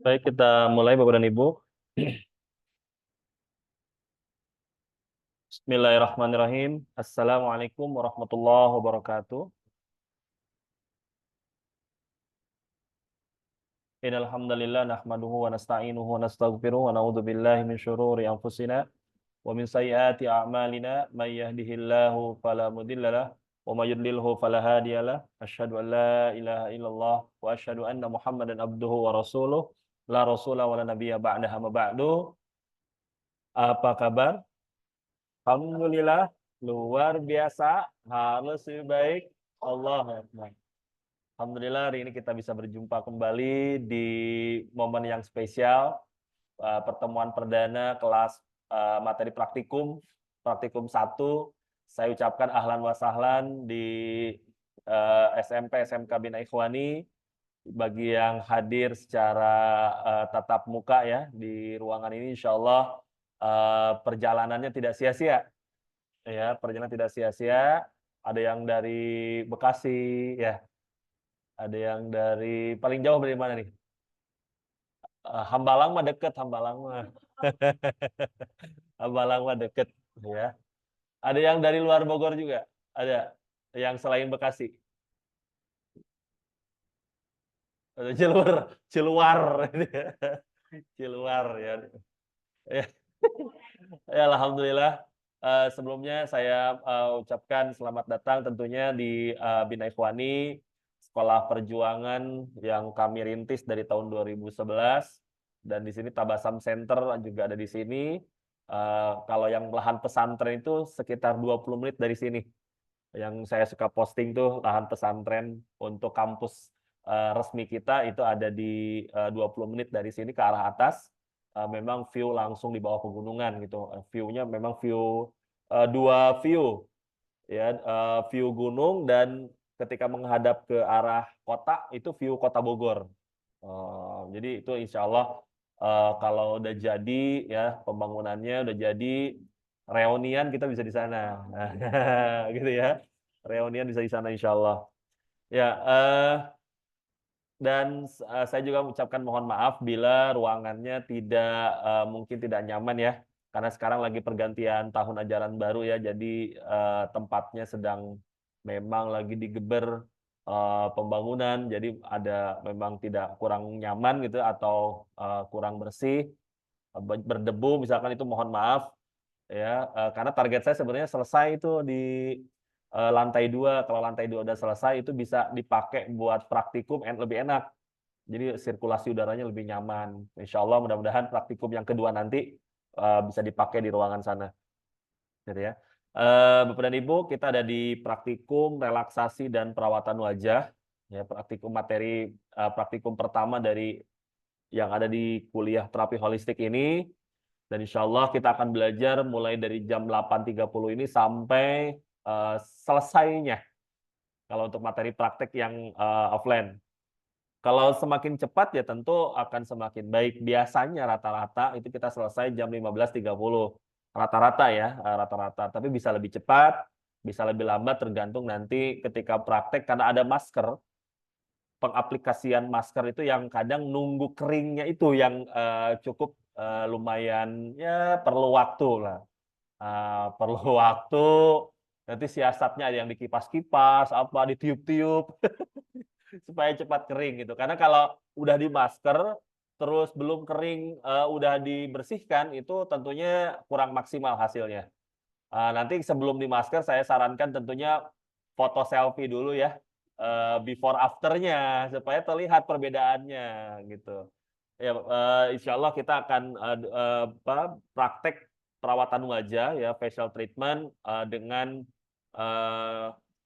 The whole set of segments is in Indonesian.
Baik, kita mulai Bapak dan Ibu. Bismillahirrahmanirrahim. Assalamualaikum warahmatullahi wabarakatuh. Innal hamdalillah nahmaduhu wa nasta'inuhu wa nastaghfiruh wa na'udzu billahi min syururi anfusina wa min sayyiati a'malina may yahdihillahu fala mudhillalah wa may yudlilhu fala hadiyalah. Asyhadu an la ilaha illallah wa asyhadu anna Muhammadan abduhu wa rasuluh. La rasula wa la nabiyya ba'daha ma ba'du. Apa kabar? Alhamdulillah, luar biasa, harus lebih baik. Allah Akbar. Alhamdulillah hari ini kita bisa berjumpa kembali di momen yang spesial, pertemuan perdana kelas materi praktikum 1. Saya ucapkan ahlan wa sahlan di SMP SMK Bina Ikhwani, bagi yang hadir secara tatap muka ya di ruangan ini, insya Allah perjalanannya tidak sia-sia. Ya, perjalanan tidak sia-sia. Ada yang dari Bekasi, ya. Ada yang dari paling jauh dari mana nih? Hambalang mah deket, Hambalang mah. Hambalang mah deket, ya. Ada yang dari luar Bogor juga? Ada. Yang selain Bekasi? Ada Ciluar, Ciluar ya. Ya, ya, alhamdulillah. Sebelumnya saya ucapkan selamat datang tentunya di Bina Ikhwani, sekolah perjuangan yang kami rintis dari tahun 2011, dan di sini Tabasam Center juga ada di sini. Kalau yang lahan pesantren itu sekitar 20 menit dari sini. Yang saya suka posting tuh lahan pesantren untuk kampus resmi kita itu ada di 20 menit dari sini ke arah atas. Memang view langsung di bawah pegunungan gitu. View-nya memang dua view ya, view gunung, dan ketika menghadap ke arah kota itu view kota Bogor. Jadi itu insya Allah kalau udah jadi ya pembangunannya udah jadi, reunian kita bisa di sana. Gitu ya. Reunian bisa di sana insya Allah. Ya, dan saya juga mengucapkan mohon maaf bila ruangannya mungkin tidak nyaman ya, karena sekarang lagi pergantian tahun ajaran baru ya, jadi tempatnya sedang memang lagi digeber pembangunan, jadi ada memang tidak kurang nyaman gitu atau kurang bersih, berdebu misalkan, itu mohon maaf ya, karena target saya sebenarnya selesai itu di lantai 2. Kalau lantai 2 udah selesai itu bisa dipakai buat praktikum lebih enak. Jadi sirkulasi udaranya lebih nyaman. Insya Allah mudah-mudahan praktikum yang kedua nanti bisa dipakai di ruangan sana. Gitu ya. Bapak dan Ibu, kita ada di praktikum relaksasi dan perawatan wajah. Ya, praktikum pertama dari yang ada di kuliah terapi holistik ini. Dan insya Allah kita akan belajar mulai dari jam 8.30 ini sampai selesainya. Kalau untuk materi praktek yang offline. Kalau semakin cepat ya tentu akan semakin baik. Biasanya rata-rata itu kita selesai jam 15.30. Rata-rata ya, rata-rata. Tapi bisa lebih cepat, bisa lebih lambat tergantung nanti ketika praktek, karena ada masker. Pengaplikasian masker itu yang kadang nunggu keringnya itu yang cukup lumayan ya perlu waktu lah. Perlu waktu, nanti siasatnya ada yang dikipas-kipas, apa ditiup-tiup supaya cepat kering gitu. Karena kalau udah di masker terus belum kering, udah dibersihkan, itu tentunya kurang maksimal hasilnya. Nanti sebelum di masker saya sarankan tentunya foto selfie dulu ya, before afternya supaya terlihat perbedaannya gitu. Ya, insya Allah kita akan praktek perawatan wajah ya, facial treatment dengan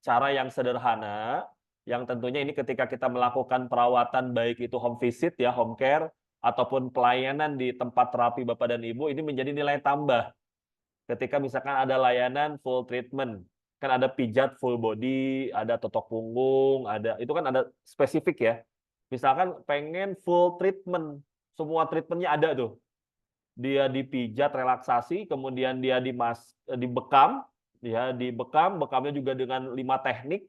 cara yang sederhana, yang tentunya ini ketika kita melakukan perawatan baik itu home visit ya, home care, ataupun pelayanan di tempat terapi Bapak dan Ibu, ini menjadi nilai tambah. Ketika misalkan ada layanan full treatment, kan ada pijat full body, ada totok punggung, itu kan ada spesifik ya. Misalkan pengen full treatment, semua treatmentnya ada tuh. Dia dipijat relaksasi, kemudian dia dibekam, ya dibekam, bekamnya juga dengan 5 teknik,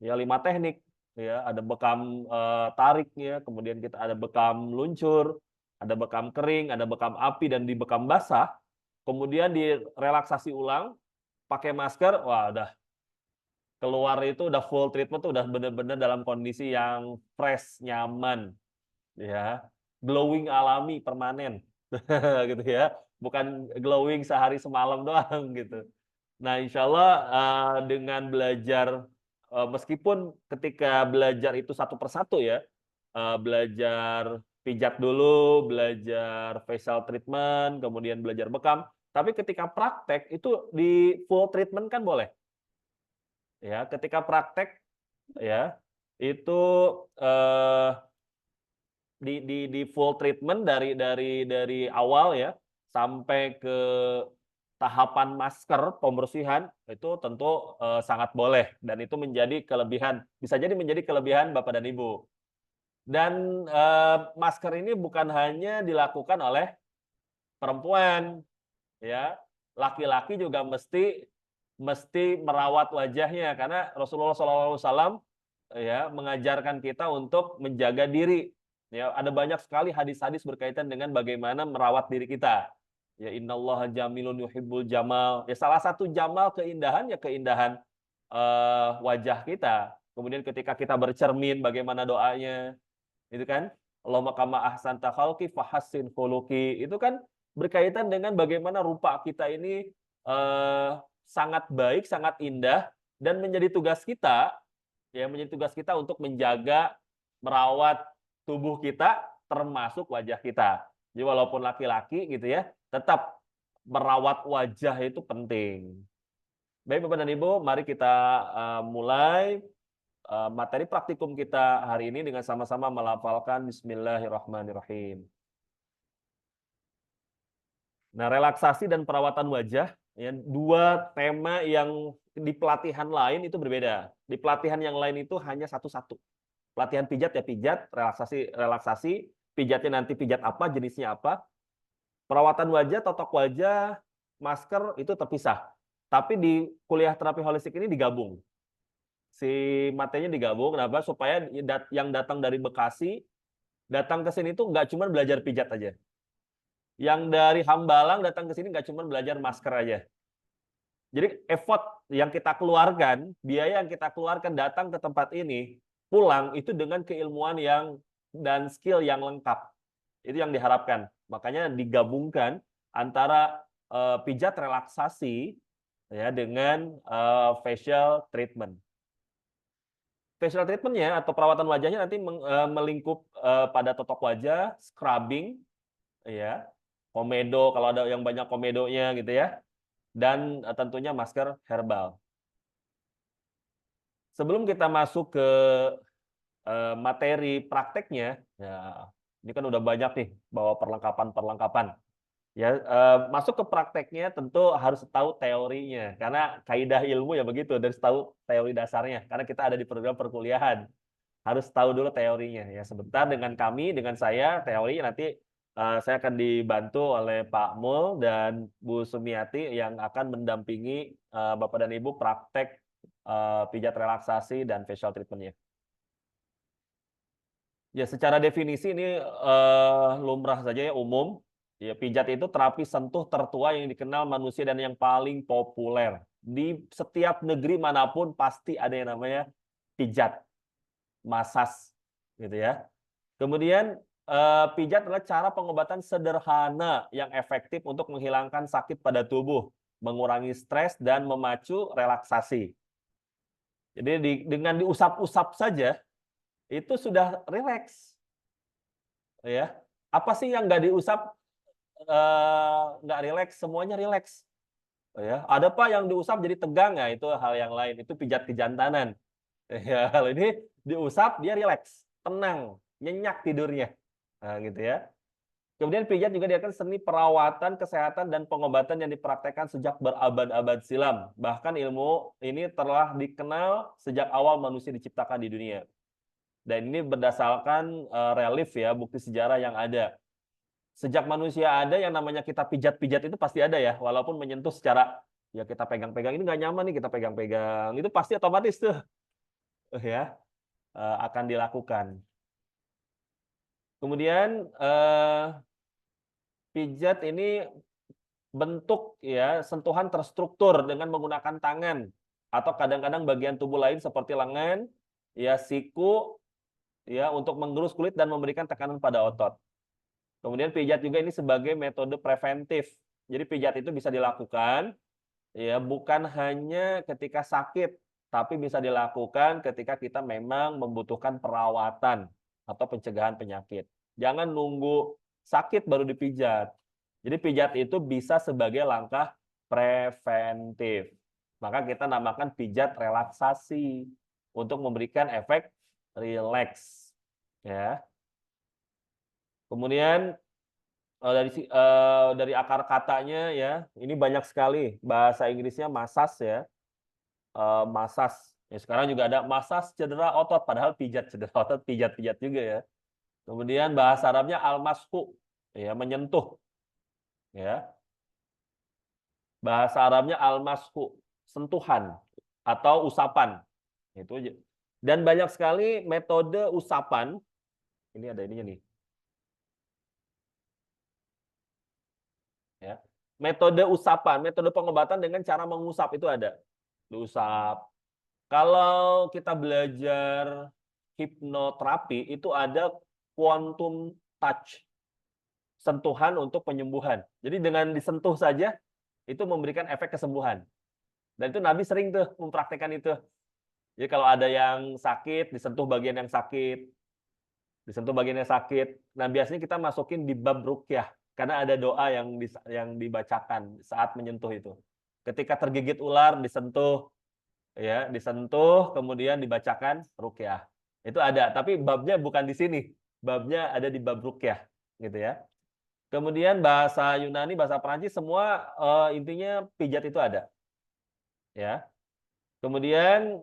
ya 5 teknik, ya ada bekam tariknya, kemudian kita ada bekam luncur, ada bekam kering, ada bekam api dan dibekam basah, kemudian direlaksasi ulang, pakai masker, wah udah keluar itu udah full treatment tuh udah bener-bener dalam kondisi yang fresh, nyaman, ya. Glowing alami permanen, gitu ya. Bukan glowing sehari semalam doang gitu. Nah, insya Allah dengan belajar, meskipun ketika belajar itu satu persatu ya, belajar pijat dulu, belajar facial treatment, kemudian belajar bekam, tapi ketika praktek itu di full treatment kan boleh. Ya, ketika praktek ya, itu, eee, di full treatment dari awal ya, sampai ke tahapan masker, pembersihan, itu tentu, sangat boleh dan itu menjadi kelebihan bisa jadi menjadi kelebihan Bapak dan Ibu. Dan, masker ini bukan hanya dilakukan oleh perempuan, ya. Laki-laki juga mesti mesti merawat wajahnya karena Rasulullah SAW ya mengajarkan kita untuk menjaga diri. Ya, ada banyak sekali hadis-hadis berkaitan dengan bagaimana merawat diri kita. Ya innallaha jamilun yuhibbul jamal. Ya salah satu jamal keindahan ya keindahan wajah kita. Kemudian ketika kita bercermin bagaimana doanya, itu kan? Allahumma kama ahsanta khalqi fahassin khuluqi. Itu kan berkaitan dengan bagaimana rupa kita ini sangat baik, sangat indah dan menjadi tugas kita ya menjadi tugas kita untuk menjaga, merawat tubuh kita termasuk wajah kita. Jadi walaupun laki-laki gitu ya, tetap merawat wajah itu penting. Baik Bapak dan Ibu, mari kita mulai materi praktikum kita hari ini dengan sama-sama melafalkan Bismillahirrahmanirrahim. Nah, relaksasi dan perawatan wajah, ya, dua tema yang di pelatihan lain itu berbeda. Di pelatihan yang lain itu hanya satu-satu. Pelatihan pijat ya pijat, relaksasi relaksasi, pijatnya nanti pijat apa, jenisnya apa. Perawatan wajah, totok wajah, masker itu terpisah. Tapi di kuliah terapi holistik ini digabung. Si materinya digabung, kenapa? Supaya yang datang dari Bekasi, datang ke sini tuh nggak cuma belajar pijat aja. Yang dari Hambalang datang ke sini nggak cuma belajar masker aja. Jadi effort yang kita keluarkan, biaya yang kita keluarkan datang ke tempat ini, pulang itu dengan keilmuan yang dan skill yang lengkap. Itu yang diharapkan. Makanya digabungkan antara pijat relaksasi ya dengan facial treatment. Facial treatment-nya atau perawatan wajahnya nanti melingkup pada totok wajah, scrubbing, ya, komedo kalau ada yang banyak komedonya gitu ya, dan tentunya masker herbal. Sebelum kita masuk ke materi prakteknya, ya ini kan udah banyak nih bawa perlengkapan-perlengkapan. Ya, masuk ke prakteknya tentu harus tahu teorinya, karena kaidah ilmu ya begitu, harus tahu teori dasarnya, karena kita ada di program perkuliahan. Harus tahu dulu teorinya ya. Sebentar dengan kami, dengan saya, teori nanti saya akan dibantu oleh Pak Mul dan Bu Sumiati yang akan mendampingi Bapak dan Ibu praktek pijat relaksasi dan facial treatment-nya. Ya, secara definisi ini lumrah saja ya, umum. Ya, pijat itu terapi sentuh tertua yang dikenal manusia dan yang paling populer. Di setiap negeri manapun pasti ada yang namanya pijat, masas, gitu ya. Kemudian pijat adalah cara pengobatan sederhana yang efektif untuk menghilangkan sakit pada tubuh, mengurangi stres dan memacu relaksasi. Jadi dengan diusap-usap saja itu sudah rileks, ya. Apa sih yang nggak diusap nggak rileks? Semuanya rileks, ya. Ada Pak yang diusap jadi tegang, ya itu hal yang lain, itu pijat kejantanan. Ya, kalau ini diusap dia rileks, tenang, nyenyak tidurnya. Nah, gitu ya. Kemudian pijat juga dia kan seni perawatan, kesehatan, dan pengobatan yang dipraktekkan sejak berabad-abad silam. Bahkan ilmu ini telah dikenal sejak awal manusia diciptakan di dunia. Dan ini berdasarkan relief ya, bukti sejarah yang ada. Sejak manusia ada yang namanya kita pijat-pijat itu pasti ada ya, walaupun menyentuh secara ya kita pegang-pegang, ini nggak nyaman nih kita pegang-pegang, itu pasti otomatis tuh ya akan dilakukan. Kemudian pijat ini bentuk ya sentuhan terstruktur dengan menggunakan tangan atau kadang-kadang bagian tubuh lain seperti lengan, ya siku, ya untuk menggerus kulit dan memberikan tekanan pada otot. Kemudian pijat juga ini sebagai metode preventif. Jadi pijat itu bisa dilakukan ya bukan hanya ketika sakit, tapi bisa dilakukan ketika kita memang membutuhkan perawatan atau pencegahan penyakit. Jangan nunggu sakit baru dipijat. Jadi pijat itu bisa sebagai langkah preventif. Maka kita namakan pijat relaksasi untuk memberikan efek rileks. Ya. Kemudian dari akar katanya ya, ini banyak sekali. Bahasa Inggrisnya massage ya. Massage. Ya, sekarang juga ada massage cedera otot, padahal pijat cedera otot, pijat-pijat juga ya. Kemudian bahasa Arabnya al-mashu, ya menyentuh. Ya. Bahasa Arabnya al-mashu, sentuhan atau usapan. Itu aja. Dan banyak sekali metode usapan. Ini ada ininya nih. Ya. Metode usapan, metode pengobatan dengan cara mengusap itu ada. Diusap. Kalau kita belajar hipnoterapi itu ada quantum touch, sentuhan untuk penyembuhan. Jadi dengan disentuh saja itu memberikan efek kesembuhan. Dan itu Nabi sering tuh mempraktekkan itu. Jadi kalau ada yang sakit, disentuh bagian yang sakit, disentuh bagian yang sakit. Nah biasanya kita masukin di bab ruqyah karena ada doa yang dibacakan saat menyentuh itu. Ketika tergigit ular disentuh, ya disentuh kemudian dibacakan ruqyah. Itu ada, tapi babnya bukan di sini. Babnya ada di bab ruqyah, gitu ya. Kemudian bahasa Yunani, bahasa Perancis semua intinya pijat itu ada. Ya. Kemudian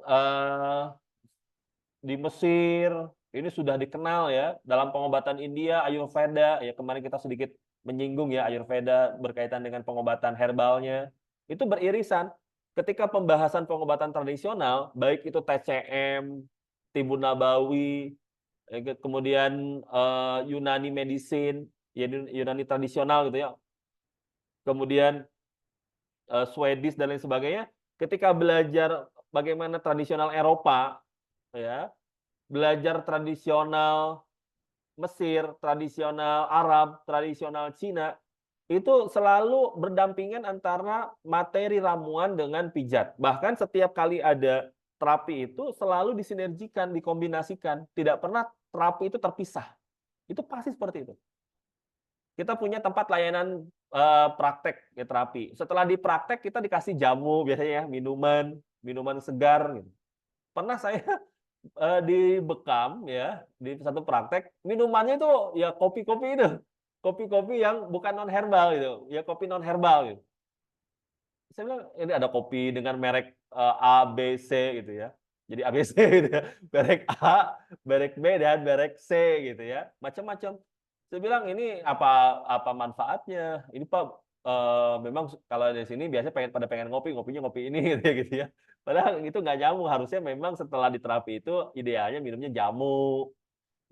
di Mesir ini sudah dikenal ya dalam pengobatan India, Ayurveda ya kemarin kita sedikit menyinggung ya Ayurveda berkaitan dengan pengobatan herbalnya itu beririsan. Ketika pembahasan pengobatan tradisional baik itu TCM, Tibun Nabawi, kemudian Yunani medicine, Yunani tradisional gitu ya, kemudian Swedish dan lain sebagainya, ketika belajar bagaimana tradisional Eropa ya belajar tradisional Mesir, tradisional Arab, tradisional Cina, itu selalu berdampingan antara materi ramuan dengan pijat. Bahkan setiap kali ada terapi itu selalu disinergikan, dikombinasikan. Tidak pernah terapi itu terpisah. Itu pasti seperti itu. Kita punya tempat layanan praktek ya, terapi. Setelah dipraktek kita dikasih jamu biasanya ya, minuman segar gitu. Pernah saya dibekam ya, di satu praktek, minumannya itu ya kopi-kopi itu. Kopi-kopi yang bukan non herbal gitu, ya kopi non herbal gitu. Saya bilang ini ada kopi dengan merek A, B, C gitu ya. Jadi ABC gitu ya. Merek A, merek B dan merek C gitu ya. Macam-macam. Saya bilang ini apa manfaatnya? Ini Pak memang kalau di sini biasanya pengen ngopi, ngopinya ngopi ini gitu ya. Padahal itu nggak nyambung, harusnya memang setelah diterapi itu idealnya minumnya jamu,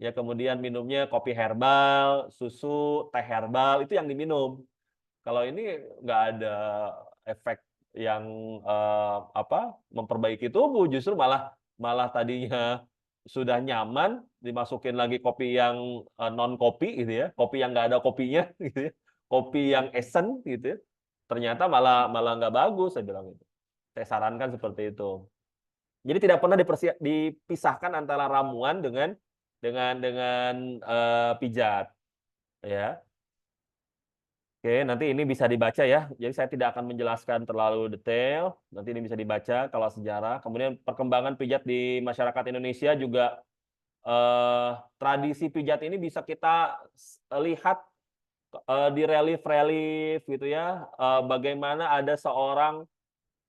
ya kemudian minumnya kopi herbal, susu, teh herbal, itu yang diminum. Kalau ini nggak ada efek yang memperbaiki tubuh, justru malah malah tadinya sudah nyaman, dimasukin lagi kopi yang non kopi gitu ya, kopi yang nggak ada kopinya gitu ya, kopi yang esen gitu ya, ternyata malah malah nggak bagus, saya bilang gitu. Saya sarankan seperti itu. Jadi tidak pernah dipisahkan antara ramuan dengan pijat, ya. Oke, nanti ini bisa dibaca ya. Jadi saya tidak akan menjelaskan terlalu detail. Nanti ini bisa dibaca kalau sejarah. Kemudian perkembangan pijat di masyarakat Indonesia juga tradisi pijat ini bisa kita lihat di relief-relief gitu ya. Bagaimana ada seorang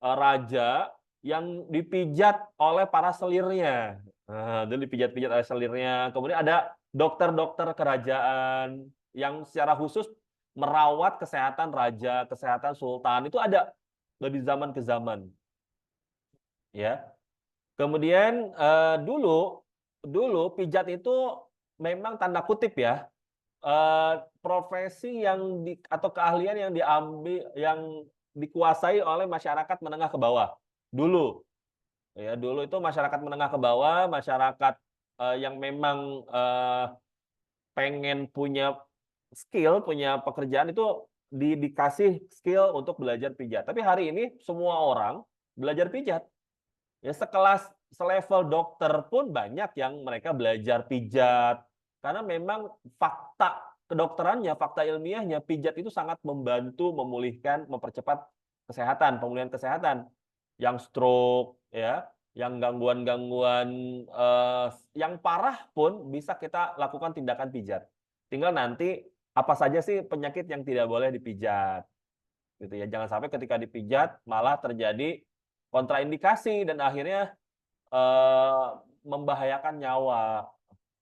raja yang dipijat oleh para selirnya. Nah, dia dipijat-pijat oleh selirnya. Kemudian ada dokter-dokter kerajaan yang secara khusus merawat kesehatan raja, kesehatan sultan. Itu ada. dari zaman ke zaman, ya. Kemudian dulu pijat itu memang tanda kutip ya, profesi yang atau keahlian yang yang dikuasai oleh masyarakat menengah ke bawah. Dulu, ya dulu itu masyarakat menengah ke bawah, masyarakat, yang memang, pengen punya skill, punya pekerjaan itu dikasih skill untuk belajar pijat. Tapi hari ini semua orang belajar pijat. Ya selevel dokter pun banyak yang mereka belajar pijat. Karena memang fakta kedokterannya, fakta ilmiahnya, pijat itu sangat membantu memulihkan, mempercepat kesehatan, pemulihan kesehatan. Yang stroke, ya, yang gangguan-gangguan yang parah pun bisa kita lakukan tindakan pijat. Tinggal nanti apa saja sih penyakit yang tidak boleh dipijat, gitu ya. Jangan sampai ketika dipijat malah terjadi kontraindikasi dan akhirnya Eee, membahayakan nyawa.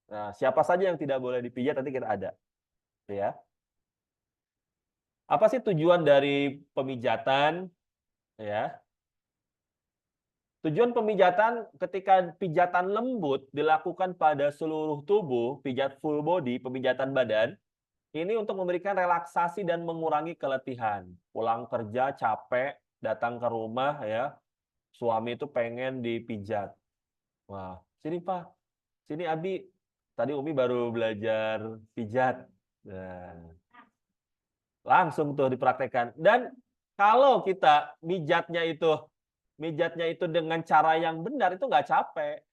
Nah, siapa saja yang tidak boleh dipijat nanti kita ada, gitu ya. Apa sih tujuan dari pemijatan, ya? Tujuan pemijatan ketika pijatan lembut dilakukan pada seluruh tubuh, pijat full body, pemijatan badan, ini untuk memberikan relaksasi dan mengurangi keletihan. Pulang kerja capek, datang ke rumah ya, suami itu pengen dipijat. Wah, "Sini Pak, sini Abi, tadi Umi baru belajar pijat." Nah, langsung tuh dipraktekkan. Dan kalau kita mijatnya itu dengan cara yang benar itu nggak capek.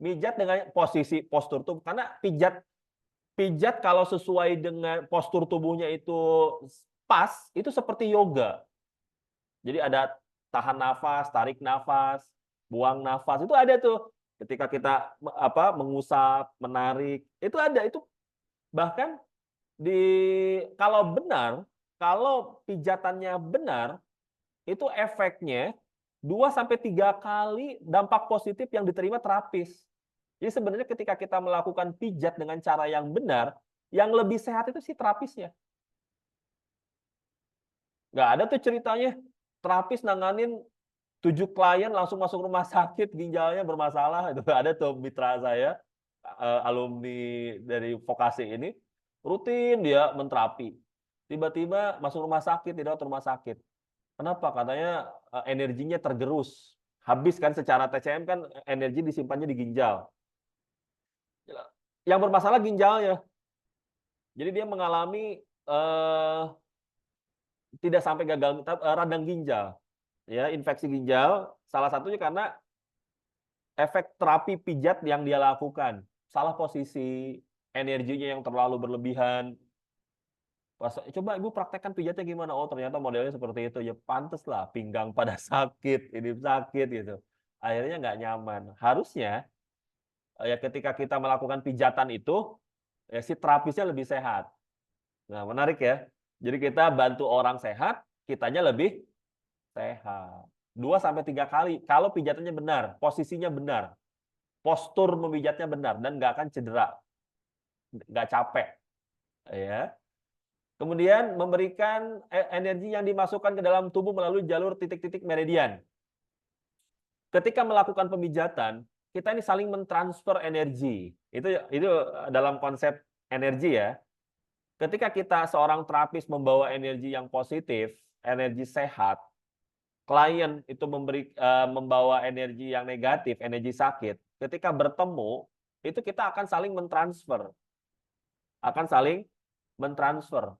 Mijat dengan postur tubuh karena pijat pijat kalau sesuai dengan postur tubuhnya itu pas, itu seperti yoga. Jadi ada tahan nafas, tarik nafas, buang nafas, itu ada tuh. Ketika kita mengusap, menarik, itu ada. Itu bahkan di kalau benar, kalau pijatannya benar, itu efeknya 2 sampai 3 kali dampak positif yang diterima terapis. Jadi sebenarnya ketika kita melakukan pijat dengan cara yang benar, yang lebih sehat itu si terapisnya. Nggak ada tuh ceritanya terapis nanganin 7 klien langsung masuk rumah sakit, ginjalnya bermasalah, itu ada tuh mitra saya, alumni dari vokasi ini, rutin dia menterapi. Tiba-tiba masuk rumah sakit, dirawat rumah sakit. Kenapa? Katanya, energinya tergerus. Habis kan secara TCM kan energi disimpannya di ginjal. Yang bermasalah ginjalnya. Jadi dia mengalami, tidak sampai gagal, radang ginjal, ya, infeksi ginjal, salah satunya karena efek terapi pijat yang dia lakukan. Salah posisi, energinya yang terlalu berlebihan. Pas, "Coba Ibu praktekkan pijatnya gimana?" Oh, ternyata modelnya seperti itu. Ya pantaslah pinggang pada sakit, ini sakit gitu. Akhirnya nggak nyaman. Harusnya, ya ketika kita melakukan pijatan itu, ya si terapisnya lebih sehat. Nah, menarik ya. Jadi kita bantu orang sehat, kitanya lebih sehat. 2 sampai 3 kali kalau pijatannya benar, posisinya benar, postur memijatnya benar dan nggak akan cedera, nggak capek, ya. Kemudian memberikan energi yang dimasukkan ke dalam tubuh melalui jalur titik-titik meridian. Ketika melakukan pemijatan, kita ini saling mentransfer energi. Itu dalam konsep energi ya. Ketika kita seorang terapis membawa energi yang positif, energi sehat, klien itu membawa energi yang negatif, energi sakit, ketika bertemu, itu kita akan saling mentransfer. Akan saling mentransfer.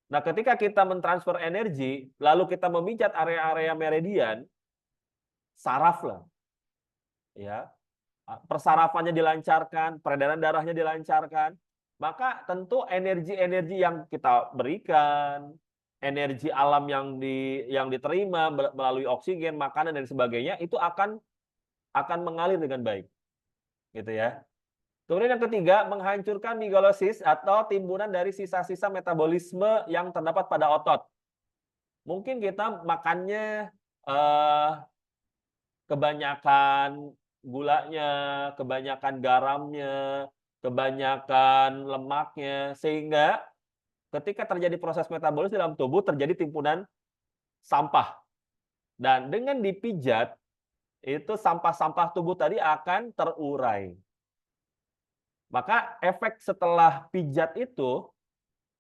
Nah, ketika kita mentransfer energi, lalu kita memijat area-area meridian, saraf lah, ya. Persarafannya dilancarkan, peredaran darahnya dilancarkan, maka tentu energi-energi yang kita berikan, energi alam yang diterima melalui oksigen, makanan dan sebagainya itu akan mengalir dengan baik, gitu ya. Kemudian yang ketiga, menghancurkan megalosis atau timbunan dari sisa-sisa metabolisme yang terdapat pada otot. Mungkin kita makannya kebanyakan gulanya, kebanyakan garamnya, kebanyakan lemaknya, sehingga ketika terjadi proses metabolis dalam tubuh terjadi timbunan sampah. Dan dengan dipijat, itu sampah-sampah tubuh tadi akan terurai. Maka efek setelah pijat itu,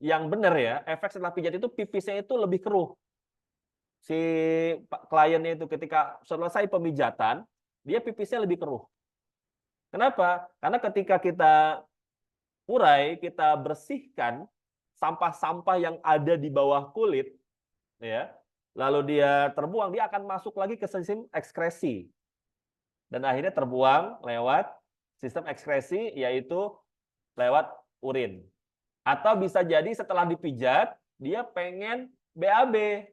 yang benar ya, efek setelah pijat itu pipisnya itu lebih keruh. Si kliennya itu ketika selesai pemijatan, dia pipisnya lebih keruh. Kenapa? Karena ketika kita urai, kita bersihkan sampah-sampah yang ada di bawah kulit, ya, lalu dia terbuang, dia akan masuk lagi ke sistem ekskresi. Dan akhirnya terbuang lewat sistem ekskresi, yaitu lewat urin. Atau bisa jadi setelah dipijat, dia pengen BAB.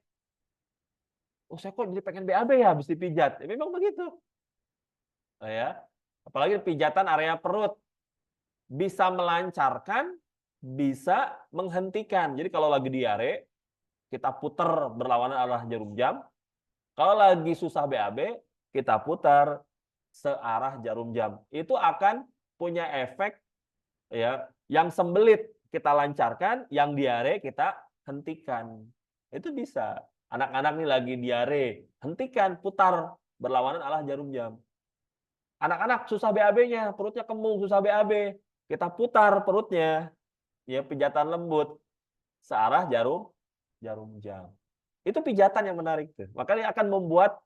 Oh, saya kok jadi pengen BAB ya habis dipijat. Ya, memang begitu. Oh, ya. Apalagi pijatan area perut. Bisa melancarkan, bisa menghentikan. Jadi kalau lagi diare, kita putar berlawanan arah jarum jam. Kalau lagi susah BAB, kita putar searah jarum jam. Itu akan punya efek, ya, yang sembelit kita lancarkan, yang diare kita hentikan. Itu bisa. Anak-anak nih lagi diare, hentikan, putar berlawanan arah jarum jam. Anak-anak susah BAB-nya, perutnya kembung, susah BAB. Kita putar perutnya, ya, pijatan lembut searah jarum jam. Itu pijatan yang menarik tuh. Maka dia akan membuat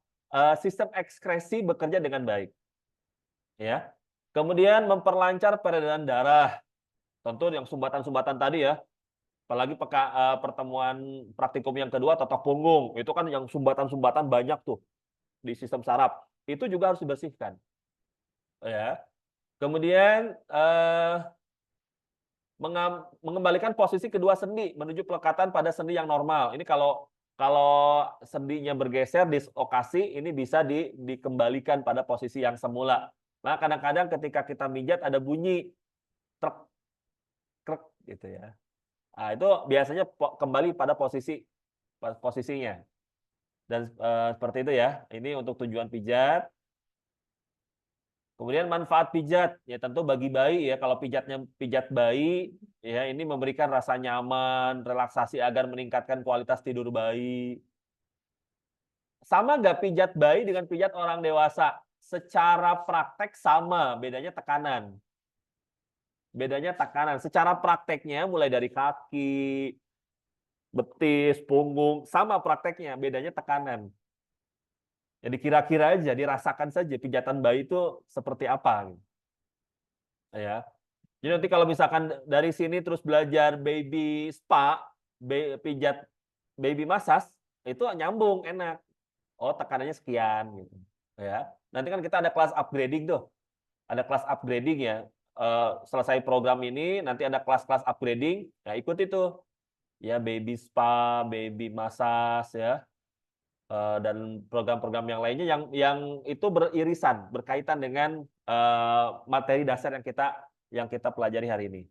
sistem ekskresi bekerja dengan baik. Ya. Kemudian memperlancar peredaran darah. Tentu yang sumbatan-sumbatan tadi ya. Apalagi pertemuan praktikum yang kedua totok punggung, itu kan yang sumbatan-sumbatan banyak tuh di sistem saraf. Itu juga harus dibersihkan. Ya. Kemudian mengembalikan posisi kedua sendi menuju pelekatan pada sendi yang normal. Ini kalau sendinya bergeser dislokasi, ini bisa dikembalikan pada posisi yang semula. Nah, kadang-kadang ketika kita mijat ada bunyi trek krek gitu ya. Nah, itu biasanya kembali pada posisinya. Dan seperti itu ya. Ini untuk tujuan pijat. Kemudian manfaat pijat, ya tentu bagi bayi ya, kalau pijatnya pijat bayi, ya ini memberikan rasa nyaman, relaksasi agar meningkatkan kualitas tidur bayi. Sama nggak pijat bayi dengan pijat orang dewasa? Secara praktek sama, bedanya tekanan. Bedanya tekanan. Secara prakteknya mulai dari kaki, betis, punggung, sama prakteknya, bedanya tekanan. Jadi kira-kira aja, dirasakan saja pijatan bayi itu seperti apa. Ya. Jadi nanti kalau misalkan dari sini terus belajar baby spa, pijat baby massage, itu nyambung, enak. Oh, tekanannya sekian gitu. Ya. Nanti kan kita ada kelas upgrading tuh. Ada kelas upgrading ya. Selesai program ini nanti ada kelas-kelas upgrading. Ya, ikut itu. Ya, baby spa, baby massage ya. Dan program-program yang lainnya yang itu beririsan, berkaitan dengan materi dasar yang kita pelajari hari ini.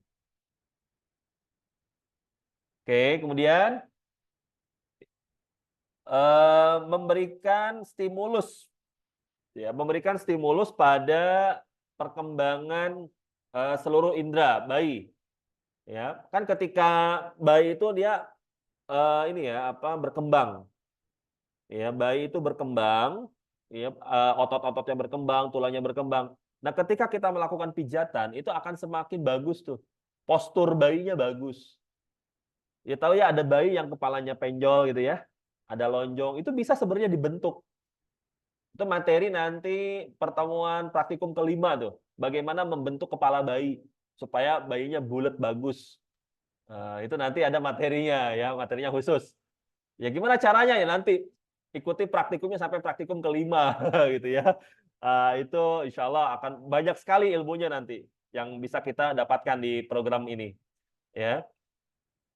Oke, kemudian memberikan stimulus, ya, memberikan stimulus pada perkembangan seluruh indera bayi. Ya, kan ketika bayi itu dia ini ya berkembang. Ya, bayi itu berkembang, ya, otot-ototnya berkembang, tulangnya berkembang. Nah, ketika kita melakukan pijatan, itu akan semakin bagus tuh. Postur bayinya bagus. Ya tahu ya, ada bayi yang kepalanya penjol gitu ya, ada lonjong, itu bisa sebenarnya dibentuk. Itu materi nanti pertemuan praktikum kelima tuh, bagaimana membentuk kepala bayi supaya bayinya bulat bagus. Itu nanti ada materinya ya, materinya khusus. Ya gimana caranya ya nanti ikuti praktikumnya sampai praktikum kelima gitu ya. Itu insya Allah akan banyak sekali ilmunya nanti yang bisa kita dapatkan di program ini. Ya.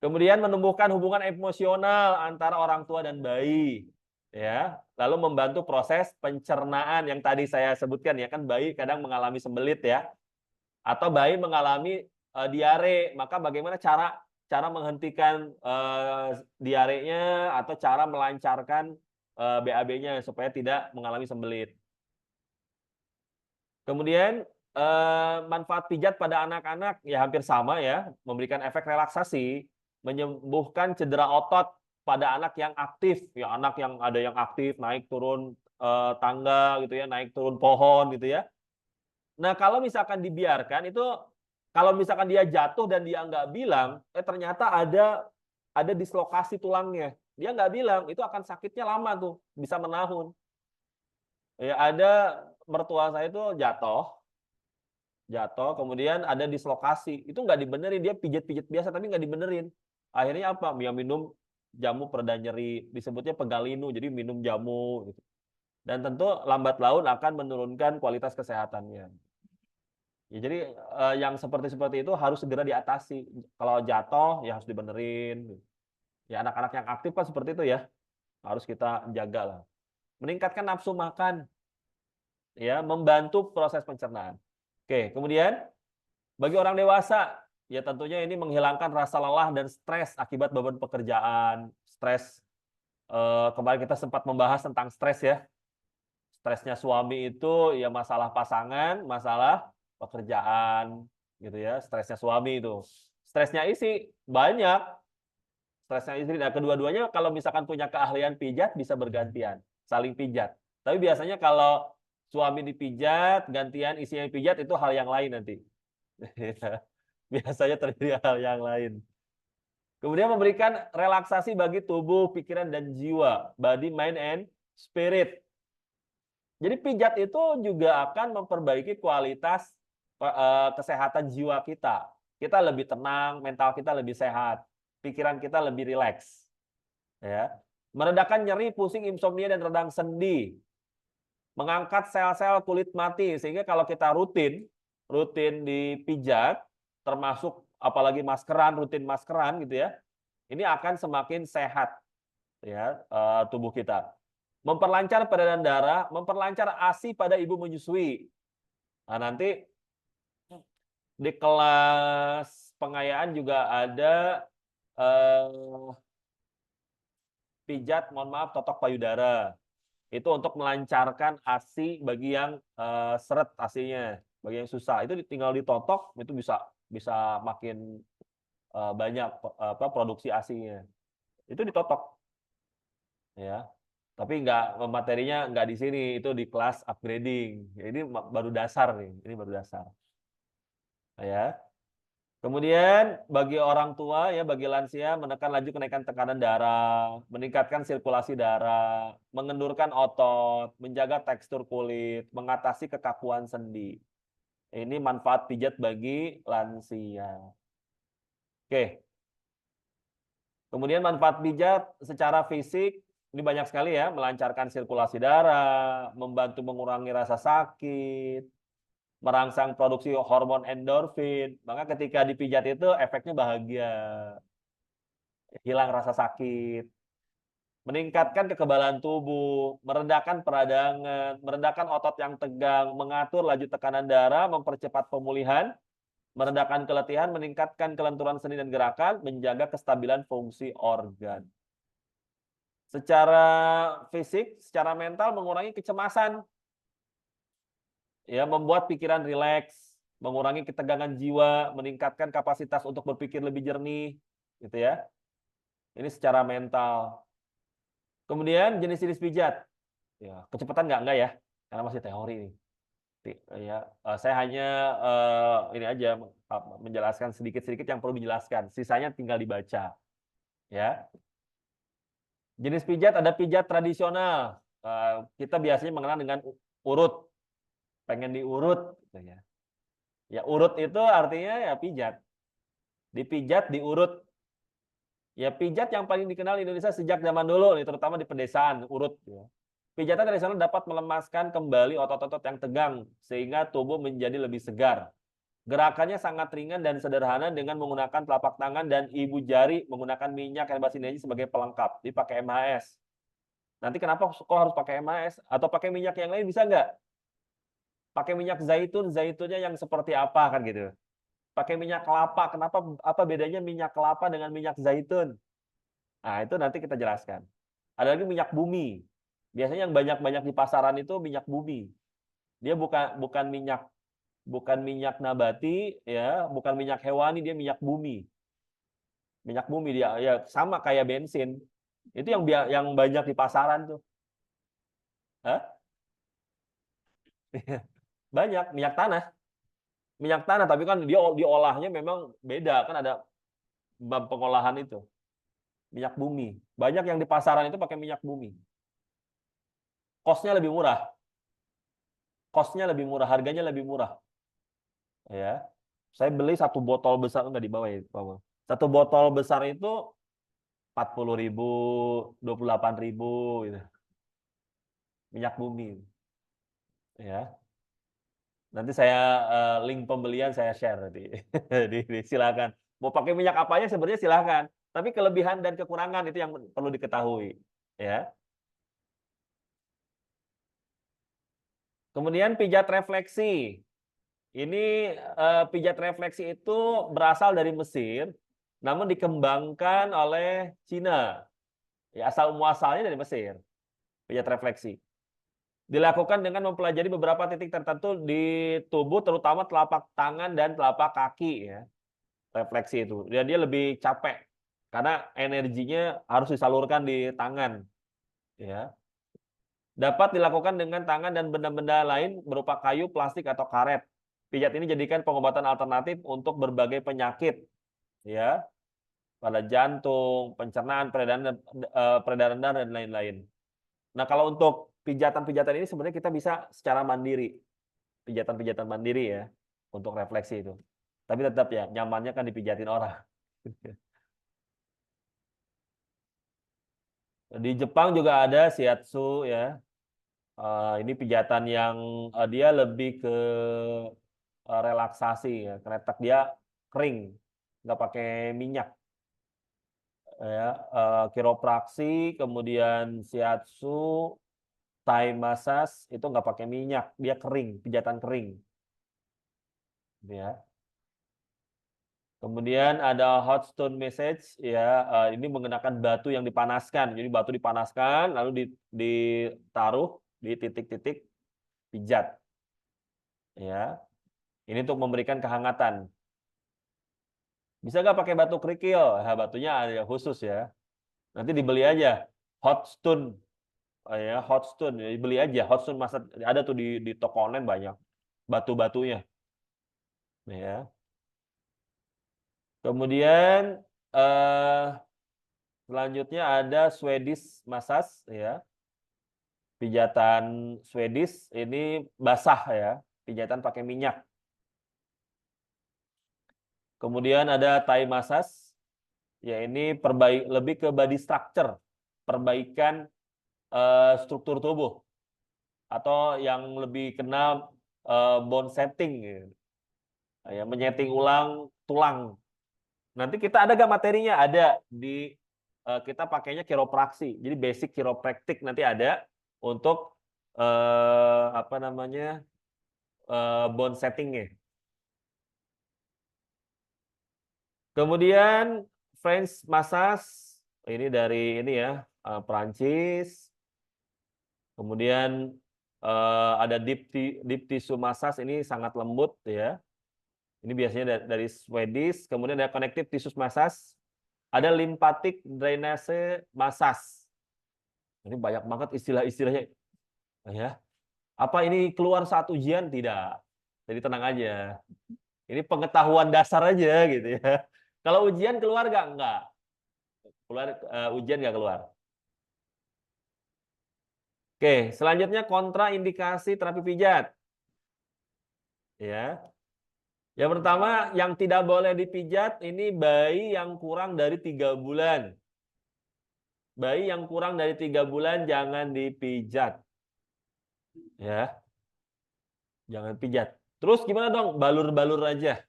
Kemudian menumbuhkan hubungan emosional antara orang tua dan bayi. Ya, lalu membantu proses pencernaan yang tadi saya sebutkan ya, kan bayi kadang mengalami sembelit ya, atau bayi mengalami diare, maka bagaimana cara menghentikan diarenya atau cara melancarkan BAB-nya supaya tidak mengalami sembelit. Kemudian manfaat pijat pada anak-anak ya hampir sama ya, memberikan efek relaksasi, menyembuhkan cedera otot pada anak yang aktif, ya anak yang ada yang aktif naik turun tangga gitu ya, naik turun pohon gitu ya. Nah, kalau misalkan dibiarkan itu, kalau misalkan dia jatuh dan dia nggak bilang, ternyata ada dislokasi tulangnya. Dia nggak bilang, itu akan sakitnya lama tuh, bisa menahun. Ya, ada mertua saya itu jatuh, kemudian ada dislokasi. Itu nggak dibenerin, dia pijat-pijat biasa tapi nggak dibenerin. Akhirnya apa? Dia minum jamu pereda nyeri, disebutnya pegalinu, jadi minum jamu gitu. Dan tentu lambat laun akan menurunkan kualitas kesehatannya. Ya, jadi yang seperti itu harus segera diatasi. Kalau jatuh ya harus dibenerin. Ya anak-anak yang aktif kan seperti itu ya, harus kita jaga lah. Meningkatkan nafsu makan, ya membantu proses pencernaan. Oke, kemudian bagi orang dewasa, ya tentunya ini menghilangkan rasa lelah dan stres akibat beban pekerjaan, stres. Kemarin kita sempat membahas tentang stres ya. Stresnya suami itu ya masalah pasangan, masalah pekerjaan, gitu ya. Stresnya suami itu. Stresnya istri banyak. Stresnya istri. Nah, kedua-duanya kalau misalkan punya keahlian pijat bisa bergantian, saling pijat. Tapi biasanya kalau suami dipijat, gantian istrinya pijat itu hal yang lain nanti. Biasanya terjadi hal yang lain. Kemudian memberikan relaksasi bagi tubuh, pikiran, dan jiwa. Body, mind, and spirit. Jadi pijat itu juga akan memperbaiki kualitas kesehatan jiwa kita. Kita lebih tenang, mental kita lebih sehat, pikiran kita lebih rileks. Ya. Meredakan nyeri, pusing, insomnia, dan radang sendi. Mengangkat sel-sel kulit mati, sehingga kalau kita rutin dipijat, termasuk apalagi maskeran, rutin maskeran gitu ya, ini akan semakin sehat ya tubuh kita. Memperlancar peredaran darah, memperlancar ASI pada ibu menyusui. Nah, nanti di kelas pengayaan juga ada pijat, mohon maaf, totok payudara. Itu untuk melancarkan ASI bagi yang seret ASI-nya, bagi yang susah. Itu tinggal ditotok, itu bisa makin banyak produksi ASI-nya. Itu ditotok. Ya. Tapi materinya nggak di sini, itu di kelas upgrading. Ya, ini baru dasar nih, ini baru dasar. Ya. Kemudian bagi orang tua ya, bagi lansia menekan laju kenaikan tekanan darah, meningkatkan sirkulasi darah, mengendurkan otot, menjaga tekstur kulit, mengatasi kekakuan sendi. Ini manfaat pijat bagi lansia. Oke. Kemudian manfaat pijat secara fisik ini banyak sekali ya, melancarkan sirkulasi darah, membantu mengurangi rasa sakit, merangsang produksi hormon endorfin. Maka ketika dipijat itu efeknya bahagia, hilang rasa sakit, meningkatkan kekebalan tubuh, meredakan peradangan, meredakan otot yang tegang, mengatur laju tekanan darah, mempercepat pemulihan, meredakan keletihan, meningkatkan kelenturan sendi dan gerakan, menjaga kestabilan fungsi organ. Secara fisik, secara mental mengurangi kecemasan. Ya, membuat pikiran rileks, mengurangi ketegangan jiwa, meningkatkan kapasitas untuk berpikir lebih jernih, gitu ya. Ini secara mental. Kemudian jenis-jenis pijat. Ya, kecepatan enggak ya, karena masih teori nih. Ya, saya hanya ini aja menjelaskan sedikit-sedikit yang perlu dijelaskan. Sisanya tinggal dibaca. Ya. Jenis pijat ada pijat tradisional. Kita biasanya mengenal dengan urut. Pengen diurut gitu ya. Ya urut itu artinya ya pijat. Dipijat, diurut. Ya pijat yang paling dikenal di Indonesia sejak zaman dulu nih, terutama di pedesaan, urut ya. Pijatan tradisional dapat melemaskan kembali otot-otot yang tegang sehingga tubuh menjadi lebih segar. Gerakannya sangat ringan dan sederhana dengan menggunakan telapak tangan dan ibu jari menggunakan minyak herbal sinergi sebagai pelengkap. Dipakai MHS. Nanti kenapa kok harus pakai MHS? Atau pakai minyak yang lain bisa nggak? Pakai minyak zaitun, zaitunnya yang seperti apa kan gitu. Pakai minyak kelapa, kenapa apa bedanya minyak kelapa dengan minyak zaitun? Nah, itu nanti kita jelaskan. Ada lagi minyak bumi. Biasanya yang banyak-banyak di pasaran itu minyak bumi. Dia bukan minyak nabati ya, bukan minyak hewani, dia minyak bumi. Minyak bumi dia ya sama kayak bensin. Itu yang banyak di pasaran tuh. Hah? Banyak minyak tanah. Minyak tanah, tapi kan dia diolahnya memang beda, kan ada bab pengolahan itu. Minyak bumi. Banyak yang di pasaran itu pakai minyak bumi. Cost-nya lebih murah. Cost-nya lebih murah, harganya lebih murah. Ya. Saya beli satu botol besar, enggak di bawah ya, Pak. Satu botol besar itu 40.000, 28.000 gitu. Minyak bumi. Ya. Nanti saya link pembelian saya share nanti. Silakan. Mau pakai minyak apa aja sebenarnya silakan. Tapi kelebihan dan kekurangan itu yang perlu diketahui. Ya. Kemudian pijat refleksi. Ini pijat refleksi itu berasal dari Mesir, namun dikembangkan oleh Cina. Ya, asal muasalnya dari Mesir. Pijat refleksi. Dilakukan dengan mempelajari beberapa titik tertentu di tubuh, terutama telapak tangan dan telapak kaki. Ya. Refleksi itu. Dia lebih capek karena energinya harus disalurkan di tangan. Ya. Dapat dilakukan dengan tangan dan benda-benda lain berupa kayu, plastik, atau karet. Pijat ini jadikan pengobatan alternatif untuk berbagai penyakit, ya, pada jantung, pencernaan, peredaran darah, dan lain-lain. Nah, kalau untuk pijatan-pijatan ini sebenarnya kita bisa secara mandiri, pijatan-pijatan mandiri ya, untuk refleksi itu. Tapi tetap ya, nyamannya kan dipijatin orang. Di Jepang juga ada shiatsu ya. Ini pijatan yang dia lebih ke relaksasi ya. Kretek dia kering, nggak pakai minyak. Ya, kiropraksi, kemudian shiatsu, Thai massage itu nggak pakai minyak, dia kering, pijatan kering. Ya. Kemudian ada hot stone massage, ya ini menggunakan batu yang dipanaskan. Jadi batu dipanaskan, lalu ditaruh di titik-titik pijat. Ya, ini untuk memberikan kehangatan. Bisa nggak pakai batu kerikil? Nah, batunya ada khusus ya. Nanti dibeli aja hot stone, ya hot stone. Ya, beli aja hot stone masa ada tuh di toko online banyak batu-batunya. Ya. Kemudian eh, selanjutnya ada Swedish massage, ya. Pijatan Swedish ini basah ya, pijatan pakai minyak. Kemudian ada Thai massage, ya ini lebih ke body structure, perbaikan struktur tubuh, atau yang lebih kenal bone setting, gitu. Ya, menyeting ulang tulang. Nanti kita ada gak materinya? Ada di kita pakainya kiropraksi. Jadi basic kiropraktik nanti ada untuk apa namanya bone settingnya. Kemudian French massage ini dari ini ya Prancis. Kemudian ada deep tissue massage, ini sangat lembut ya. Ini biasanya dari Swedish. Kemudian ada connective tissue massage. Ada lymphatic drainase massage. Ini banyak banget istilah-istilahnya. Ya. Apa ini keluar saat ujian? Tidak. Jadi tenang aja. Ini pengetahuan dasar aja gitu ya. Kalau ujian keluar nggak? Nggak. Keluar ujian nggak keluar. Oke, selanjutnya kontraindikasi terapi pijat. Ya. Yang pertama, yang tidak boleh dipijat ini bayi yang kurang dari 3 bulan. Bayi yang kurang dari 3 bulan jangan dipijat. Ya, jangan pijat. Terus gimana dong? Balur-balur aja.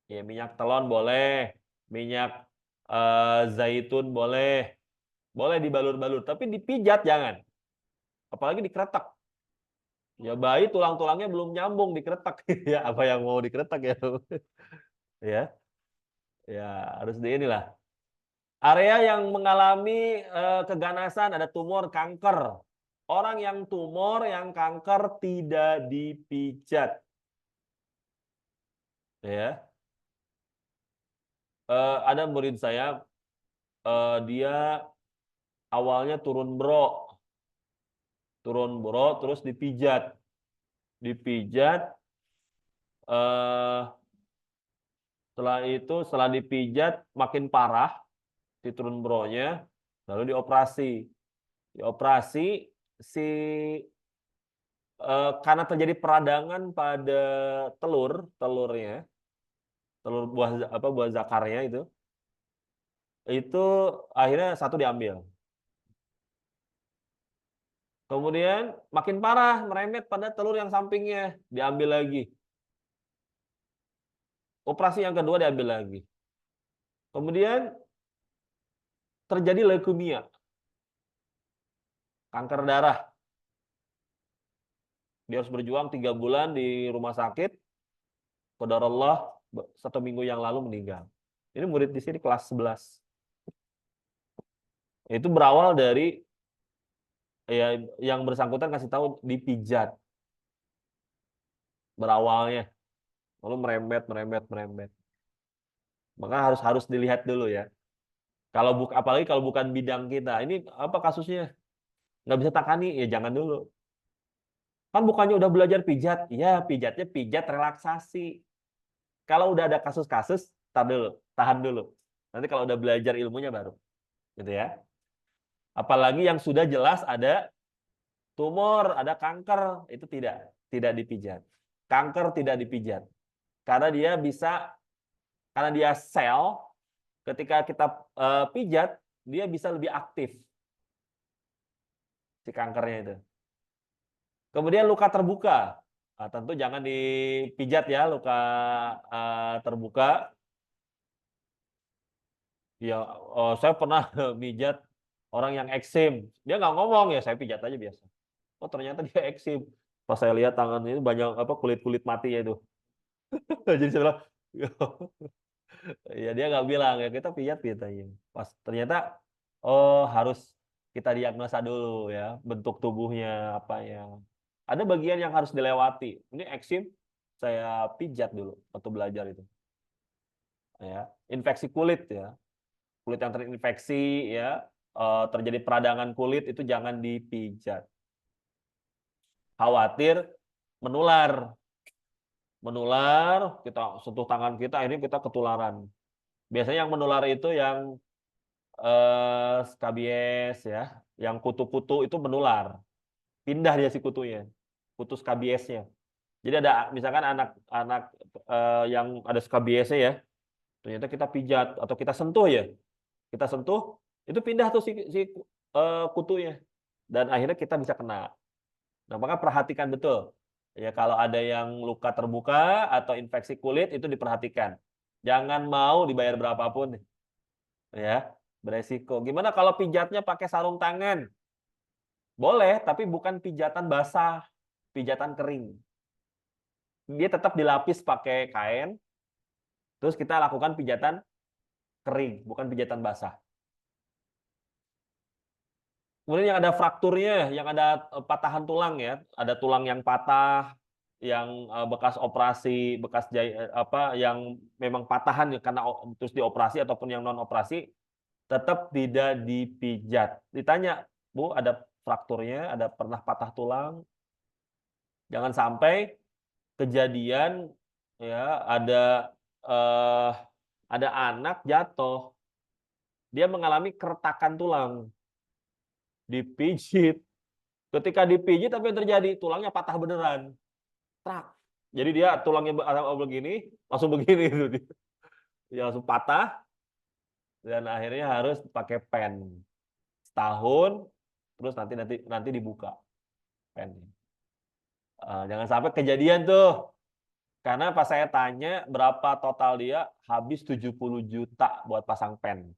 Ya, minyak telon boleh, minyak zaitun boleh. Boleh dibalur-balur, tapi dipijat jangan. Apalagi dikretek. Ya bayi tulang-tulangnya belum nyambung dikretek. Ya apa yang mau dikretek ya? Ya, ya harus di inilah. Area yang mengalami keganasan, ada tumor, kanker. Orang yang tumor, yang kanker tidak dipijat. Ya, ada murid saya, dia awalnya turun bro, terus dipijat, eh, setelah dipijat makin parah si turun bronya, lalu dioperasi si karena terjadi peradangan pada telurnya, telur buah zakarnya itu akhirnya satu diambil. Kemudian makin parah, merembet pada telur yang sampingnya, diambil lagi. Operasi yang kedua diambil lagi. Kemudian terjadi leukemia, kanker darah. Dia harus berjuang 3 bulan di rumah sakit. Qadarullah 1 minggu yang lalu meninggal. Ini murid di sini kelas 11. Itu berawal dari ya yang bersangkutan kasih tahu dipijat. Berawalnya. Lalu merembet. Maka harus dilihat dulu ya. Apalagi kalau bukan bidang kita. Ini apa kasusnya? Nggak bisa takani, ya jangan dulu. Kan bukannya udah belajar pijat? Ya, pijatnya pijat relaksasi. Kalau udah ada kasus-kasus, tahan dulu. Nanti kalau udah belajar ilmunya baru. Gitu ya. Apalagi yang sudah jelas ada tumor, ada kanker, itu tidak dipijat. Kanker tidak dipijat. Karena dia sel, ketika kita pijat, dia bisa lebih aktif si kankernya itu. Kemudian luka terbuka. Nah, tentu jangan dipijat ya, luka terbuka. Ya, saya pernah mijat orang yang eksim. Dia nggak ngomong, ya saya pijat aja biasa. Oh, ternyata dia eksim. Pas saya lihat tangannya itu banyak kulit-kulit matinya itu. Jadi saya bilang, ya dia nggak bilang, ya kita pijat aja. Pas ternyata harus kita diagnosa dulu ya, bentuk tubuhnya apa ya. Ada bagian yang harus dilewati. Ini eksim, saya pijat dulu waktu belajar itu. Ya, infeksi kulit ya. Kulit yang terinfeksi ya, terjadi peradangan kulit itu jangan dipijat. Khawatir menular. Kita sentuh tangan kita, ini kita ketularan. Biasanya yang menular itu yang skabies ya, yang kutu-kutu itu menular. Pindah dia si kutunya, kutu skabiesnya. Jadi ada misalkan anak-anak yang ada skabiesnya ya, ternyata kita pijat atau kita sentuh ya, itu pindah tuh si kutunya dan akhirnya kita bisa kena. Nah, maka perhatikan betul. Ya kalau ada yang luka terbuka atau infeksi kulit itu diperhatikan. Jangan mau dibayar berapapun ya, beresiko. Gimana kalau pijatnya pakai sarung tangan? Boleh, tapi bukan pijatan basah, pijatan kering. Dia tetap dilapis pakai kain, terus kita lakukan pijatan kering, bukan pijatan basah. Kemudian yang ada frakturnya, yang ada patahan tulang ya, ada tulang yang patah, yang bekas operasi, yang memang patahan ya, karena terus dioperasi ataupun yang non operasi, tetap tidak dipijat. Ditanya, Bu, ada frakturnya, ada pernah patah tulang? Jangan sampai kejadian ya eh, ada anak jatuh, dia mengalami keretakan tulang, dipijit. Ketika dipijit apa yang terjadi? Tulangnya patah beneran. Trak. Jadi dia tulangnya begini, langsung begini itu dia langsung patah dan akhirnya harus pakai pen setahun, terus nanti dibuka pen. Jangan sampai kejadian tuh. Karena pas saya tanya berapa total dia, habis 70 juta buat pasang pen.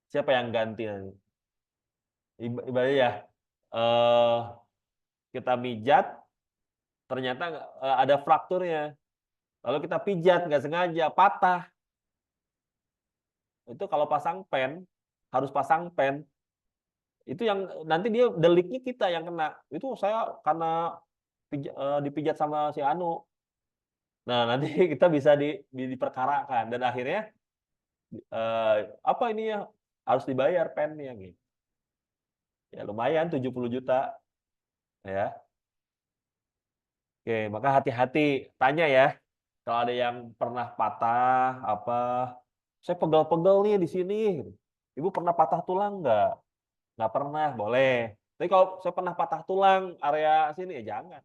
Siapa yang ganti nanti? Ibaratnya ya, eh, kita mijat, ternyata ada frakturnya. Lalu kita pijat, nggak sengaja, patah. Itu kalau harus pasang pen, itu yang nanti dia deliknya kita yang kena. Itu saya karena dipijat sama si Anu. Nah, nanti kita bisa diperkarakan. Dan akhirnya, apa ini ya, harus dibayar pennya gitu. Ya lumayan 70 juta ya. Oke, maka hati-hati tanya ya. Kalau ada yang pernah patah apa, saya pegel-pegel nih di sini. Ibu pernah patah tulang nggak? Nggak pernah, boleh. Tapi kalau saya pernah patah tulang area sini ya jangan.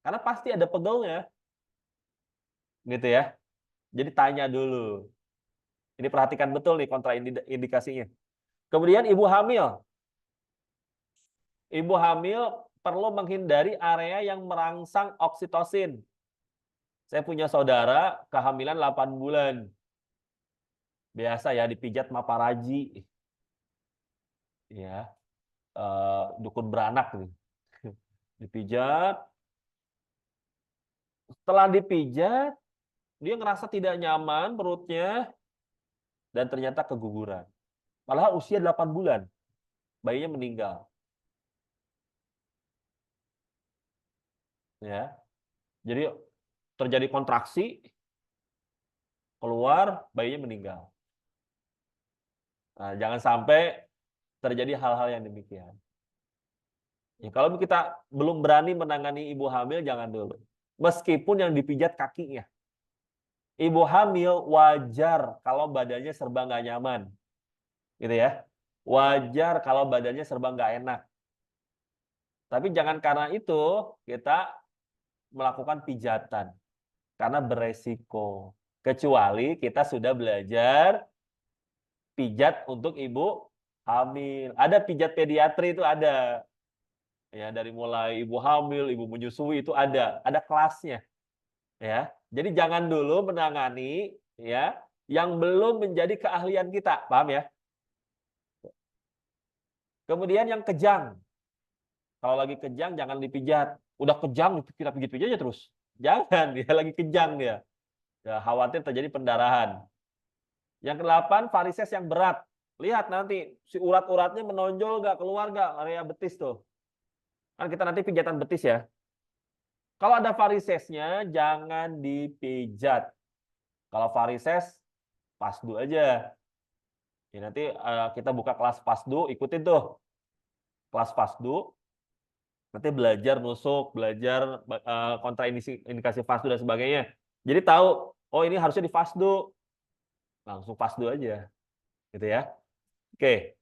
Karena pasti ada pegelnya, gitu ya. Jadi tanya dulu. Ini perhatikan betul nih kontraindikasinya. Kemudian ibu hamil. Ibu hamil perlu menghindari area yang merangsang oksitosin. Saya punya saudara kehamilan 8 bulan. Biasa ya dipijat maparaji. Ya, dukun beranak nih. Dipijat, setelah dipijat, dia ngerasa tidak nyaman perutnya dan ternyata keguguran. Padahal usia 8 bulan, bayinya meninggal. Ya. Jadi terjadi kontraksi, keluar, bayinya meninggal. Nah, jangan sampai terjadi hal-hal yang demikian. Ya, kalau kita belum berani menangani ibu hamil, jangan dulu. Meskipun yang dipijat kakinya. Ibu hamil wajar kalau badannya serba nggak nyaman. Gitu ya. Wajar kalau badannya serba nggak enak. Tapi jangan karena itu kita melakukan pijatan. Karena beresiko. Kecuali kita sudah belajar pijat untuk ibu hamil. Ada pijat pediatri itu ada. Ya, dari mulai ibu hamil, ibu menyusui itu ada kelasnya. Ya. Jadi jangan dulu menangani ya yang belum menjadi keahlian kita, paham ya? Kemudian yang kejang. Kalau lagi kejang jangan dipijat. Udah kejang kita pijit-pijit aja terus. Jangan, dia lagi kejang dia. Ya, khawatir terjadi pendarahan. Yang ke-8, varises yang berat. Lihat nanti si urat-uratnya menonjol nggak, keluar nggak area betis tuh. Kan kita nanti pijatan betis ya. Kalau ada varisesnya jangan dipijat. Kalau varises pasdu aja. Ya, nanti kita buka kelas pasdu, ikutin tuh. Kelas pasdu, nanti belajar nusuk, belajar kontraindikasi fasdu dan sebagainya. Jadi tahu, oh ini harusnya di fasdu. Langsung fasdu aja. Gitu ya. Oke.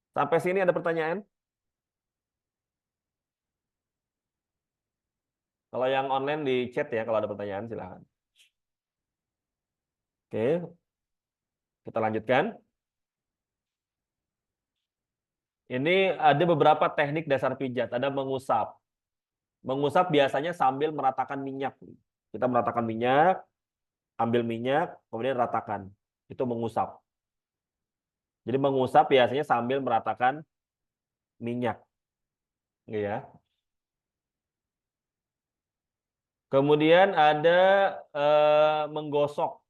Sampai sini ada pertanyaan? Kalau yang online di chat ya, kalau ada pertanyaan silahkan. Oke, kita lanjutkan. Ini ada beberapa teknik dasar pijat. Ada mengusap. Mengusap biasanya sambil meratakan minyak. Kita meratakan minyak, ambil minyak, kemudian ratakan. Itu mengusap. Jadi mengusap biasanya sambil meratakan minyak. Ya. Kemudian ada menggosok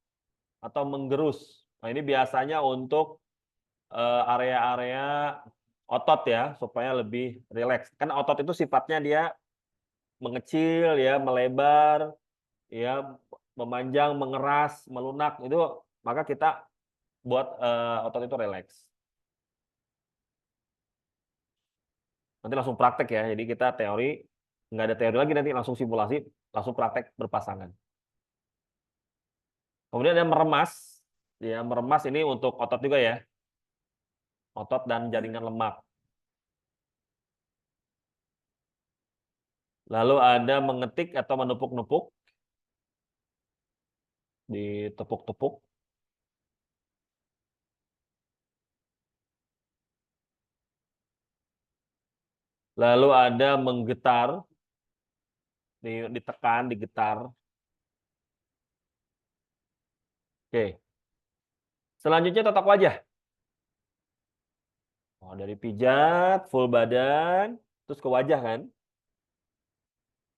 atau menggerus. Nah, ini biasanya untuk area-area otot ya, supaya lebih rileks. Kan otot itu sifatnya dia mengecil ya, melebar, ya, memanjang, mengeras, melunak. Itu maka kita buat otot itu rileks. Nanti langsung praktek ya. Jadi kita teori, nggak ada teori lagi, nanti langsung simulasi, langsung praktek berpasangan. Kemudian ada meremas. Ya, meremas ini untuk otot juga ya. Otot dan jaringan lemak. Lalu ada mengetik atau menepuk-nepuk. Ditepuk-tepuk. Lalu ada menggetar. Ditekan, digetar. Oke. Selanjutnya totok wajah. Oh, dari pijat, full badan, terus ke wajah kan.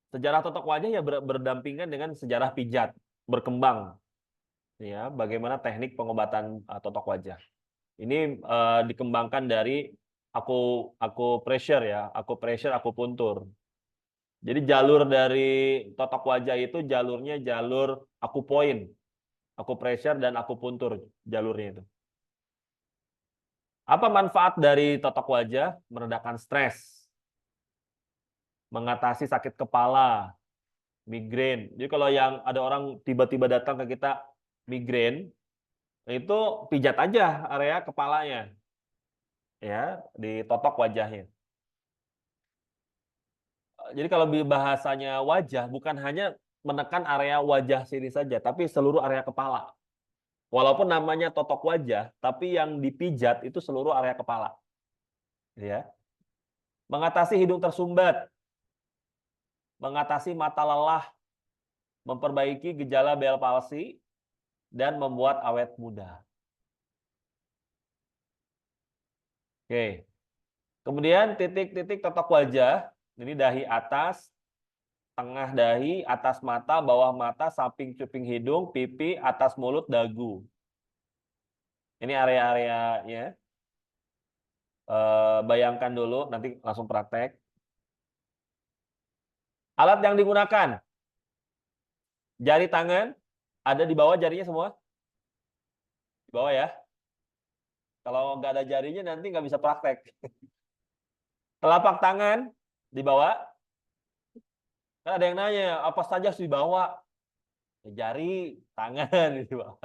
Sejarah totok wajah ya berdampingan dengan sejarah pijat, berkembang. Ya, bagaimana teknik pengobatan totok wajah. Ini dikembangkan dari aku pressure ya, aku pressure, aku puntur. Jadi jalur dari totok wajah itu jalurnya jalur akupoin, akupressure dan akupuntur jalurnya itu. Apa manfaat dari totok wajah? Meredakan stres, mengatasi sakit kepala, migrain. Jadi kalau yang ada orang tiba-tiba datang ke kita migrain, itu pijat aja area kepalanya, ya, di totok wajahnya. Jadi kalau bahasanya wajah bukan hanya menekan area wajah sini saja, tapi seluruh area kepala. Walaupun namanya totok wajah, tapi yang dipijat itu seluruh area kepala. Ya. Mengatasi hidung tersumbat, mengatasi mata lelah, memperbaiki gejala Bell palsy, dan membuat awet muda. Oke. Kemudian titik-titik totok wajah, ini dahi atas, tengah dahi, atas mata, bawah mata, samping cuping hidung, pipi, atas mulut, dagu. Ini area-areanya. Bayangkan dulu, nanti langsung praktek. Alat yang digunakan, jari tangan, ada di bawah jarinya semua? Di bawah ya. Kalau nggak ada jarinya nanti nggak bisa praktek. Telapak tangan di bawah. Kan ada yang nanya, apa saja harus dibawa? Jari, tangan di bawah.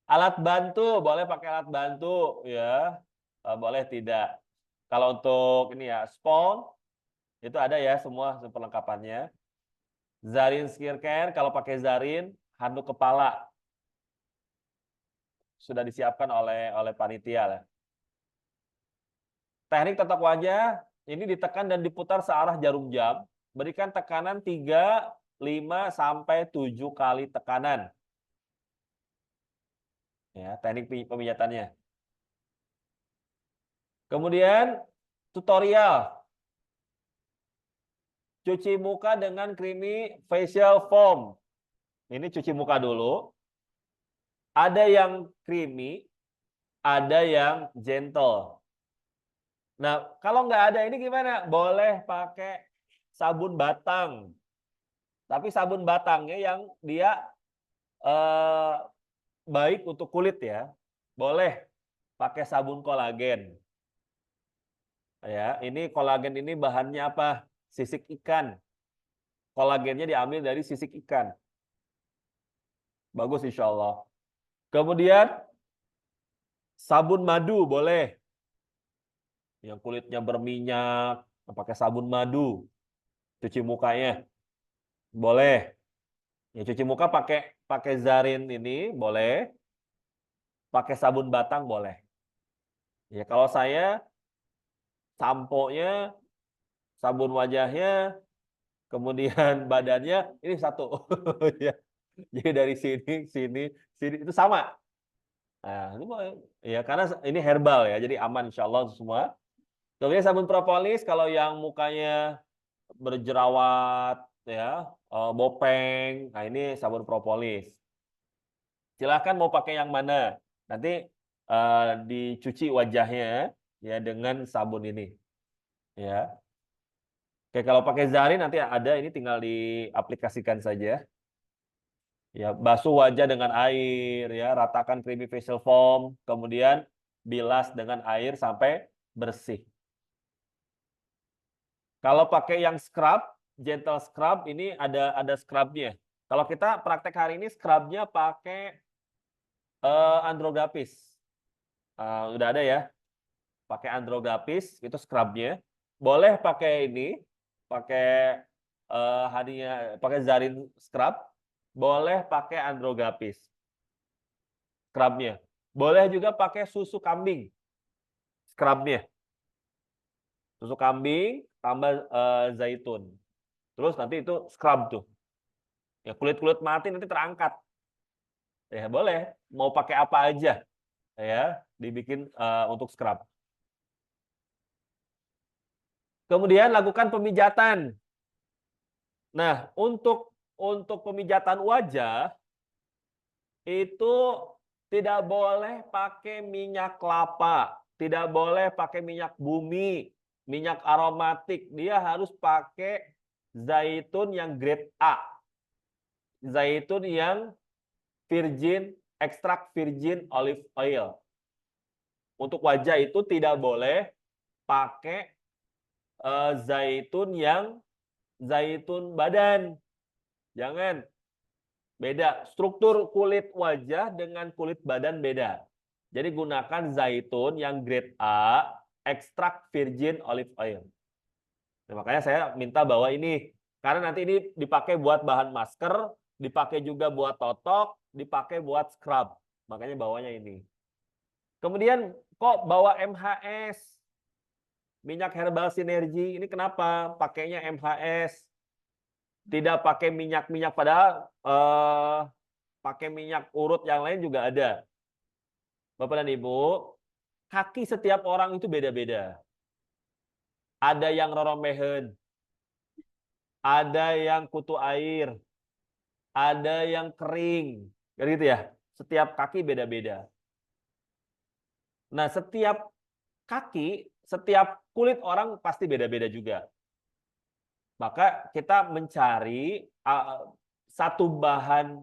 Alat bantu, boleh pakai alat bantu ya. Boleh tidak. Kalau untuk ini ya, spons itu ada ya semua perlengkapannya. Zarin skincare, kalau pakai zarin, handuk kepala sudah disiapkan oleh panitia lah. Teknik totok wajah ini ditekan dan diputar searah jarum jam. Berikan tekanan 3, 5 sampai 7 kali tekanan. Ya, teknik pemijatannya. Kemudian tutorial. Cuci muka dengan creamy facial foam. Ini cuci muka dulu. Ada yang creamy, ada yang gentle. Nah, kalau nggak ada ini gimana? Boleh pakai sabun batang. Tapi sabun batangnya yang dia baik untuk kulit ya. Boleh pakai sabun kolagen. Ya, ini kolagen ini bahannya apa? Sisik ikan. Kolagennya diambil dari sisik ikan. Bagus insya Allah. Kemudian sabun madu boleh. Yang kulitnya berminyak, pakai sabun madu. Cuci mukanya. Boleh. Ya, cuci muka pakai Zarin ini boleh. Pakai sabun batang boleh. Ya, kalau saya sampo-nya, sabun wajahnya, kemudian badannya ini satu. Ya. Jadi dari sini, sini, sini itu sama. Nah, ini boleh. Ya, karena ini herbal ya, jadi aman insya Allah semua. Kemudian sabun propolis kalau yang mukanya berjerawat ya, bopeng. Nah, ini sabun propolis. Silahkan mau pakai yang mana. Nanti dicuci wajahnya ya dengan sabun ini. Ya. Oke, kalau pakai Zarin nanti ada ini tinggal diaplikasikan saja. Ya, basuh wajah dengan air ya, ratakan creamy facial foam, kemudian bilas dengan air sampai bersih. Kalau pakai yang scrub, gentle scrub ini ada scrubnya. Kalau kita praktek hari ini scrubnya pakai andrograpis. Udah ada ya. Pakai andrograpis itu scrubnya. Boleh pakai ini, pakai pakai Zarin scrub. Boleh pakai andrograpis scrubnya. Boleh juga pakai susu kambing scrubnya. Susu kambing tambah zaitun. Terus nanti itu scrub tuh. Ya kulit-kulit mati nanti terangkat. Ya boleh, mau pakai apa aja ya, dibikin untuk scrub. Kemudian lakukan pemijatan. Nah, untuk pemijatan wajah itu tidak boleh pakai minyak kelapa, tidak boleh pakai minyak bumi, minyak aromatik. Dia harus pakai zaitun yang grade A. Zaitun yang virgin, ekstrak virgin olive oil. Untuk wajah itu tidak boleh pakai zaitun badan. Jangan. Beda. Struktur kulit wajah dengan kulit badan beda. Jadi gunakan zaitun yang grade A, ekstrak virgin olive oil. Nah, makanya saya minta bawa ini. Karena nanti ini dipakai buat bahan masker, dipakai juga buat totok, dipakai buat scrub. Makanya bawanya ini. Kemudian kok bawa MHS? Minyak herbal sinergi. Ini kenapa pakainya MHS? Tidak pakai minyak-minyak, padahal pakai minyak urut yang lain juga ada. Bapak dan Ibu, kaki setiap orang itu beda-beda. Ada yang roromehen, ada yang kutu air, ada yang kering. Gitu ya. Setiap kaki beda-beda. Nah, setiap kaki, setiap kulit orang pasti beda-beda juga. Maka kita mencari satu bahan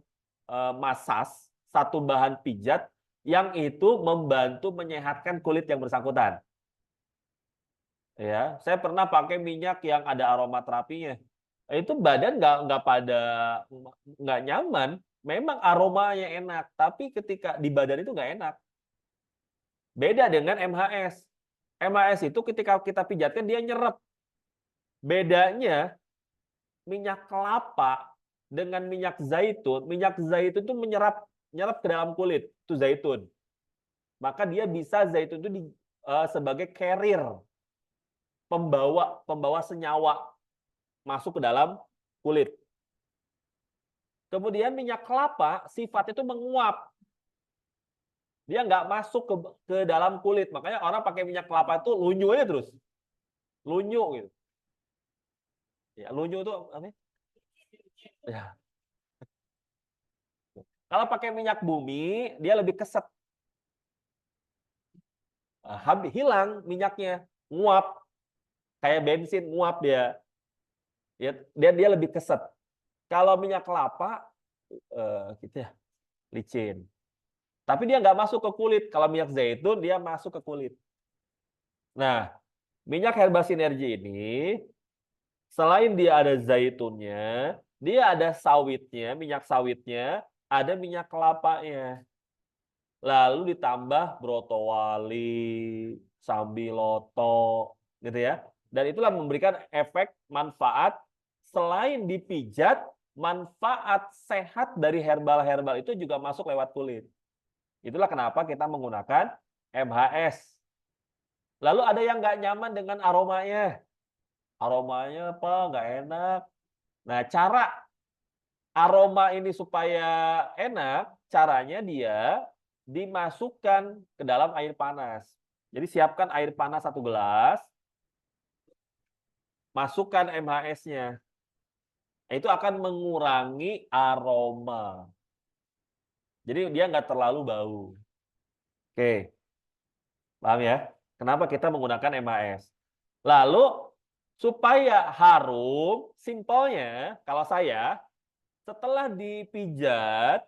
masas, satu bahan pijat yang itu membantu menyehatkan kulit yang bersangkutan. Ya, saya pernah pakai minyak yang ada aromaterapinya. Itu badan nggak nyaman. Memang aromanya enak, tapi ketika di badan itu nggak enak. Beda dengan MHS. MHS itu ketika kita pijatkan dia nyerap. Bedanya minyak kelapa dengan minyak zaitun itu menyerap ke dalam kulit, itu zaitun. Maka dia bisa zaitun itu sebagai carrier, pembawa senyawa masuk ke dalam kulit. Kemudian minyak kelapa sifat itu menguap. Dia nggak masuk ke dalam kulit. Makanya orang pakai minyak kelapa itu lunyu aja terus. Lunyu gitu. Ya, lunyu itu apa? Ya. Kalau pakai minyak bumi, dia lebih keset. Hilang minyaknya, nguap. Kayak bensin, nguap dia. Dia lebih keset. Kalau minyak kelapa, gitu ya, licin. Tapi dia nggak masuk ke kulit. Kalau minyak zaitun, dia masuk ke kulit. Nah, minyak herbal sinergi ini, selain dia ada zaitunnya, dia ada sawitnya, minyak sawitnya, ada minyak kelapanya. Lalu ditambah brotowali, sambiloto, gitu ya. Dan itulah memberikan efek manfaat selain dipijat, manfaat sehat dari herbal-herbal itu juga masuk lewat kulit. Itulah kenapa kita menggunakan MHS. Lalu ada yang nggak nyaman dengan aromanya. Aromanya apa? Nggak enak. Nah, cara aroma ini supaya enak, caranya dia dimasukkan ke dalam air panas. Jadi siapkan air panas 1 gelas, masukkan MHS-nya. Itu akan mengurangi aroma. Jadi dia nggak terlalu bau. Oke, paham ya? Kenapa kita menggunakan MHS? Lalu supaya harum, simpelnya kalau saya setelah dipijat,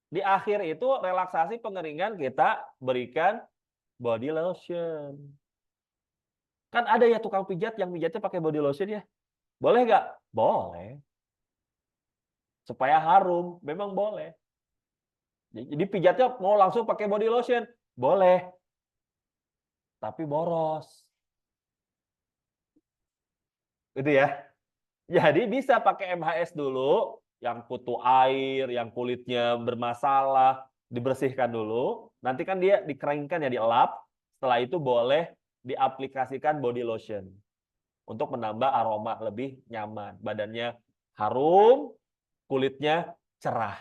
di akhir itu relaksasi pengeringan kita berikan body lotion. Kan ada ya tukang pijat yang pijatnya pakai body lotion ya. Boleh nggak? Boleh. Supaya harum, memang boleh. Jadi pijatnya mau langsung pakai body lotion, boleh. Tapi boros. Gitu ya. Jadi bisa pakai MHS dulu, yang kutu air, yang kulitnya bermasalah, dibersihkan dulu. Nanti kan dia dikeringkan ya, dielap. Setelah itu boleh diaplikasikan body lotion untuk menambah aroma lebih nyaman. Badannya harum, kulitnya cerah.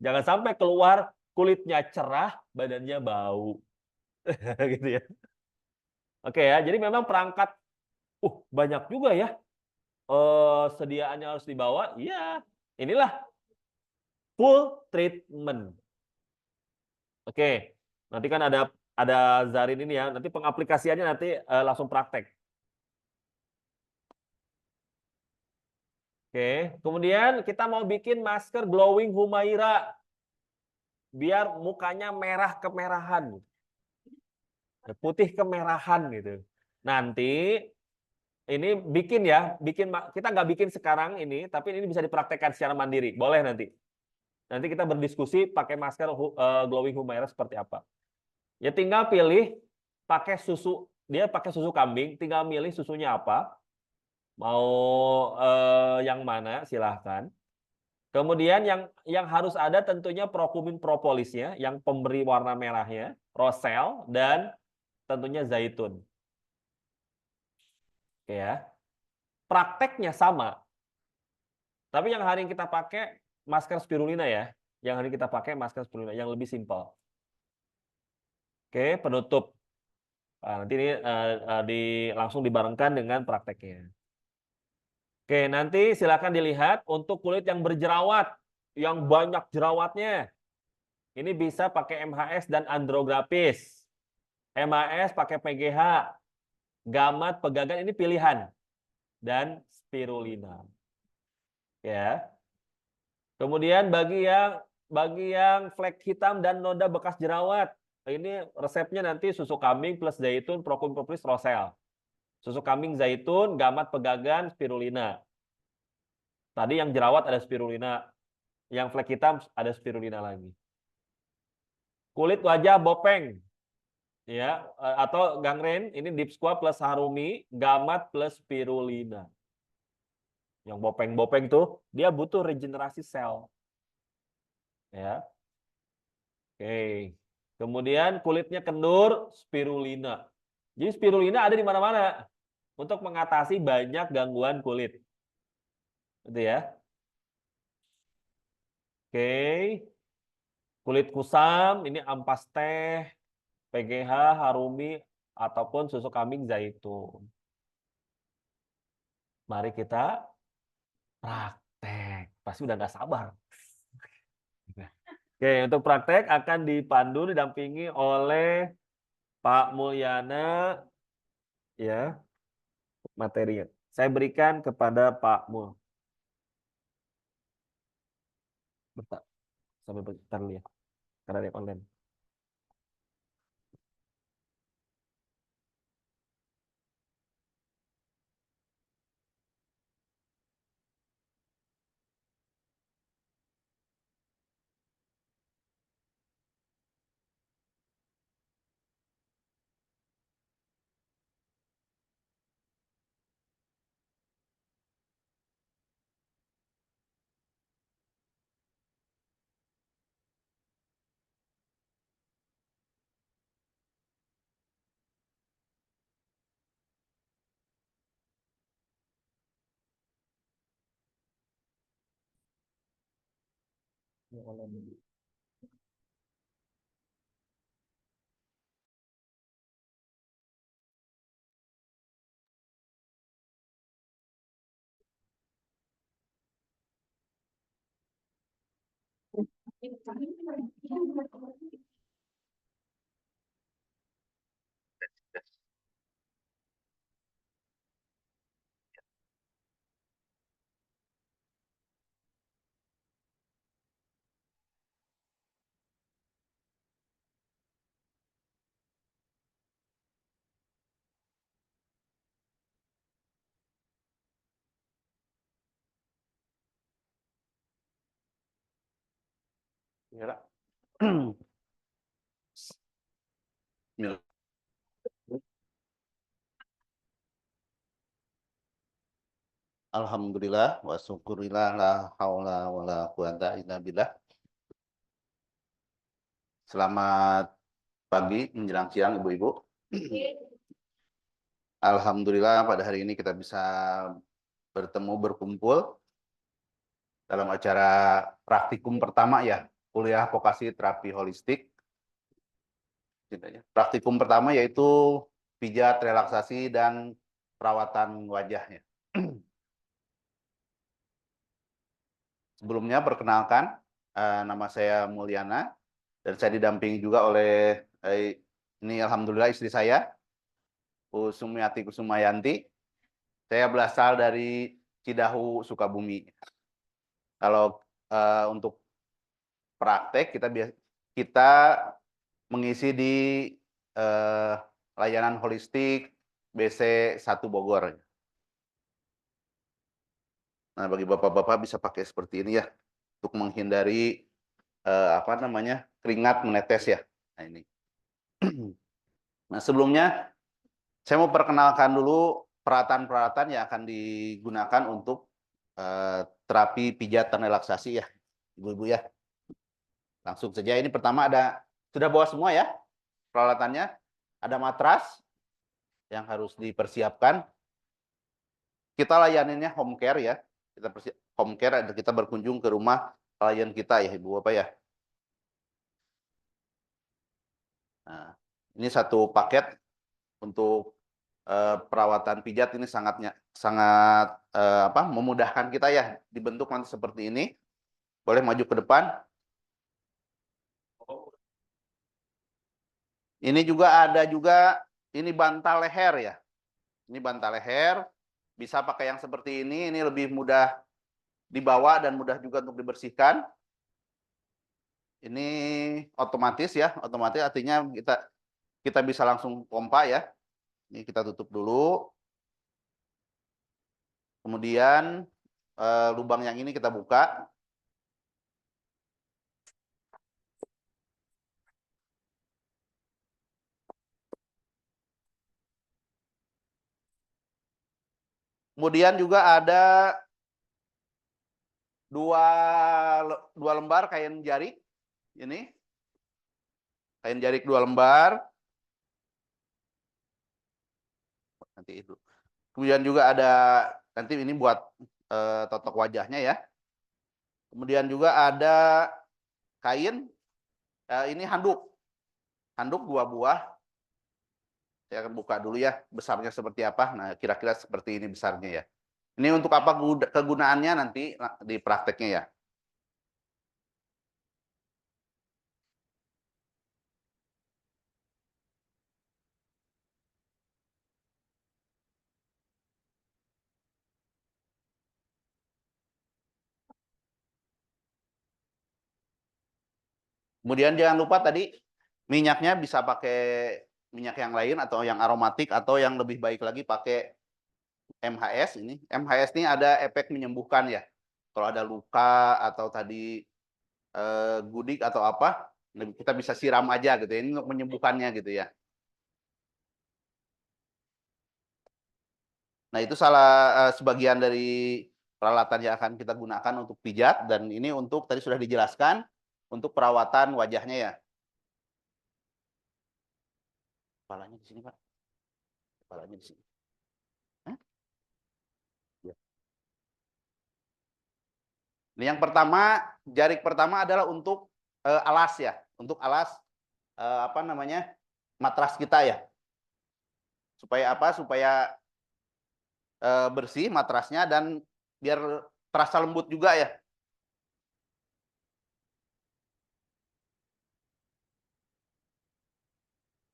Jangan sampai keluar kulitnya cerah, badannya bau. Gitu ya. Oke ya, jadi memang perangkat banyak juga ya. Sediaannya harus dibawa. Iya, inilah full treatment. Oke, nanti kan ada Zarin ini ya. Nanti pengaplikasiannya nanti langsung praktek. Oke, kemudian kita mau bikin masker glowing Humaira biar mukanya merah kemerahan, putih kemerahan gitu. Nanti ini bikin ya, kita nggak bikin sekarang ini, tapi ini bisa dipraktekkan secara mandiri. Boleh nanti. Nanti kita berdiskusi pakai masker glowing Humaira seperti apa. Ya tinggal pilih pakai susu, dia pakai susu kambing, tinggal milih susunya apa. Mau yang mana silahkan. Kemudian yang harus ada tentunya prokumin propolisnya, yang pemberi warna merahnya, rosel, dan tentunya zaitun. Oke ya. Prakteknya sama. Tapi yang hari ini kita pakai masker spirulina ya. Yang hari ini kita pakai masker spirulina yang lebih simpel. Oke, penutup. Nah, nanti ini langsung dibarengkan dengan prakteknya. Oke, nanti silakan dilihat untuk kulit yang berjerawat, yang banyak jerawatnya. Ini bisa pakai MHS dan andrografis. MHS pakai PGH, gamat, pegagan ini pilihan, dan spirulina. Ya. Kemudian bagi yang flek hitam dan noda bekas jerawat, ini resepnya nanti susu kambing plus zaitun, prokumin propolis, rosel. Susu kambing, zaitun, gamat, pegagan, spirulina. Tadi yang jerawat ada spirulina, yang flek hitam ada spirulina lagi. Kulit wajah bopeng, ya, atau gangren, ini Deep Squat plus Harumi, gamat plus spirulina. Yang bopeng-bopeng tuh dia butuh regenerasi sel. Ya. Oke. Kemudian kulitnya kendur, spirulina. Jadi spirulina ada di mana-mana untuk mengatasi banyak gangguan kulit. Gitu ya. Oke. Kulit kusam, ini ampas teh, PGH, Harumi, ataupun susu kambing zaitun. Mari kita praktek. Pasti udah nggak sabar. Oke, untuk praktek akan dipandu, didampingi oleh Pak Mulyana, ya, materinya. Saya berikan kepada Pak Mul. Bentar, sampai bentar dulu ya, karena dia online. Ya. Alhamdulillah wa syukurillah la haula wala quwata illa billah. Selamat pagi menjelang siang Ibu-ibu. Alhamdulillah pada hari ini kita bisa bertemu berkumpul dalam acara praktikum pertama ya, kuliah vokasi terapi holistik. Praktikum pertama yaitu pijat, relaksasi, dan perawatan wajahnya. Sebelumnya perkenalkan, nama saya Mulyana, dan saya didampingi juga oleh ini alhamdulillah istri saya, Bu Sumiati Kusumayanti. Saya berasal dari Cidahu, Sukabumi. Kalau untuk praktek kita mengisi di layanan holistik BC 1 Bogor. Nah, bagi bapak-bapak bisa pakai seperti ini ya, untuk menghindari keringat menetes ya. Nah, ini. Nah, sebelumnya saya mau perkenalkan dulu peralatan-peralatan yang akan digunakan untuk terapi pijat dan relaksasi ya, ibu-ibu ya. Langsung saja, ini pertama sudah bawa semua ya peralatannya. Ada matras yang harus dipersiapkan. Kita layaninnya home care ya. Home care, kita berkunjung ke rumah klien kita ya, ibu bapak ya. Nah, ini satu paket untuk perawatan pijat. Ini sangat memudahkan kita ya, dibentuk nanti seperti ini. Boleh maju ke depan. Ini juga ada ini bantal leher ya. Ini bantal leher, bisa pakai yang seperti ini lebih mudah dibawa dan mudah juga untuk dibersihkan. Ini otomatis ya, otomatis artinya kita bisa langsung pompa ya. Ini kita tutup dulu. Kemudian lubang yang ini kita buka. Kemudian juga ada dua lembar kain jarik. Ini kain jarik 2 lembar. Nanti itu. Kemudian juga ada nanti ini buat totok wajahnya ya. Kemudian juga ada kain, ini handuk 2 buah. Saya akan buka dulu ya, besarnya seperti apa. Nah, kira-kira seperti ini besarnya ya. Ini untuk apa kegunaannya nanti di prakteknya ya. Kemudian jangan lupa tadi minyaknya bisa pakai minyak yang lain atau yang aromatik, atau yang lebih baik lagi pakai MHS ini. MHS ini ada efek menyembuhkan ya. Kalau ada luka atau tadi gudik atau apa, kita bisa siram aja gitu ya. Ini untuk menyembuhkannya gitu ya. Nah, itu sebagian dari peralatan yang akan kita gunakan untuk pijat, dan ini untuk tadi sudah dijelaskan untuk perawatan wajahnya ya. Kepalanya di sini, Pak. Kepalanya di sini. Hah? Ya. Ini yang pertama, jarik pertama adalah untuk alas ya, untuk alas matras kita ya. Supaya apa? Supaya bersih matrasnya dan biar terasa lembut juga ya.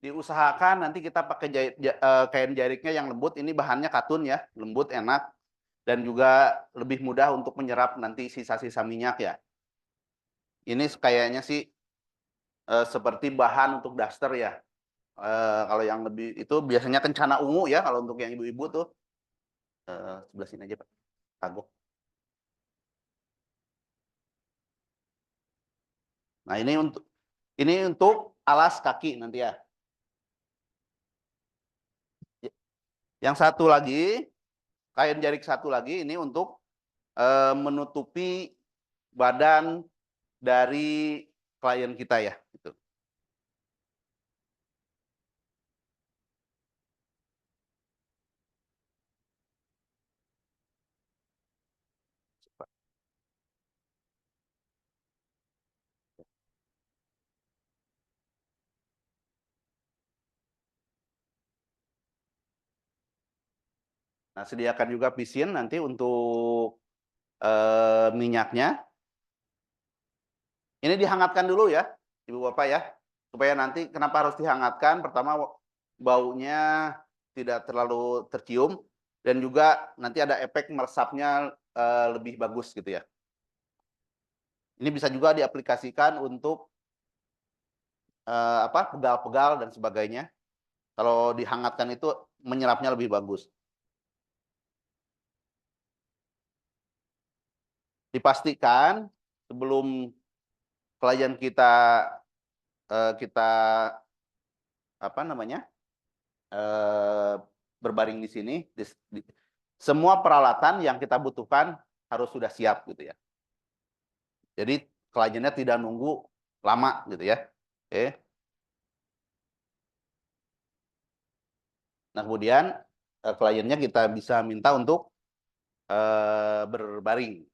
Diusahakan nanti kita pakai kain jariknya yang lembut. Ini bahannya katun ya, lembut, enak, dan juga lebih mudah untuk menyerap nanti sisa-sisa minyak ya. Ini kayaknya sih seperti bahan untuk daster ya. Kalau yang lebih itu biasanya kencana ungu ya, kalau untuk yang ibu-ibu tuh. Sebelah sini aja Pak, kagok. Nah, ini untuk alas kaki nanti ya. Yang satu lagi, kain jarik satu lagi, ini untuk menutupi badan dari klien kita ya. Gitu. Nah, sediakan juga pisin nanti untuk minyaknya. Ini dihangatkan dulu ya, Ibu Bapak ya. Supaya nanti, kenapa harus dihangatkan? Pertama, baunya tidak terlalu tercium. dan juga nanti ada efek meresapnya lebih bagus gitu ya. Ini bisa juga diaplikasikan untuk pegal-pegal dan sebagainya. Kalau dihangatkan itu menyerapnya lebih bagus. Dipastikan sebelum klien kita berbaring di sini, semua peralatan yang kita butuhkan harus sudah siap gitu ya. Jadi kliennya tidak nunggu lama gitu ya. Oke. Nah kemudian kliennya kita bisa minta untuk berbaring.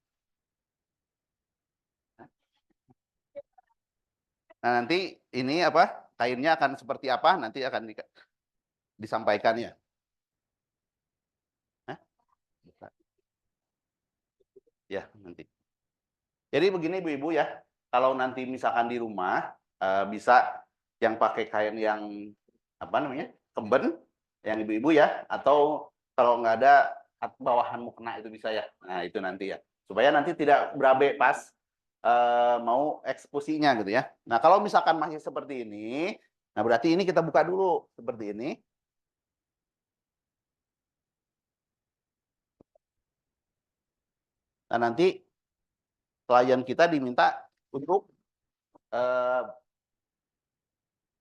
Nah nanti ini kainnya akan seperti apa nanti akan disampaikan ya. Ya nanti. Jadi begini ibu-ibu ya, kalau nanti misalkan di rumah bisa yang pakai kain yang kemben, yang ibu-ibu ya, atau kalau nggak ada bawahan mukena itu bisa ya. Nah itu nanti ya, supaya nanti tidak berabe pas mau eksekusinya gitu ya. Nah kalau misalkan masih seperti ini, nah berarti ini kita buka dulu seperti ini. Nah nanti klien kita diminta untuk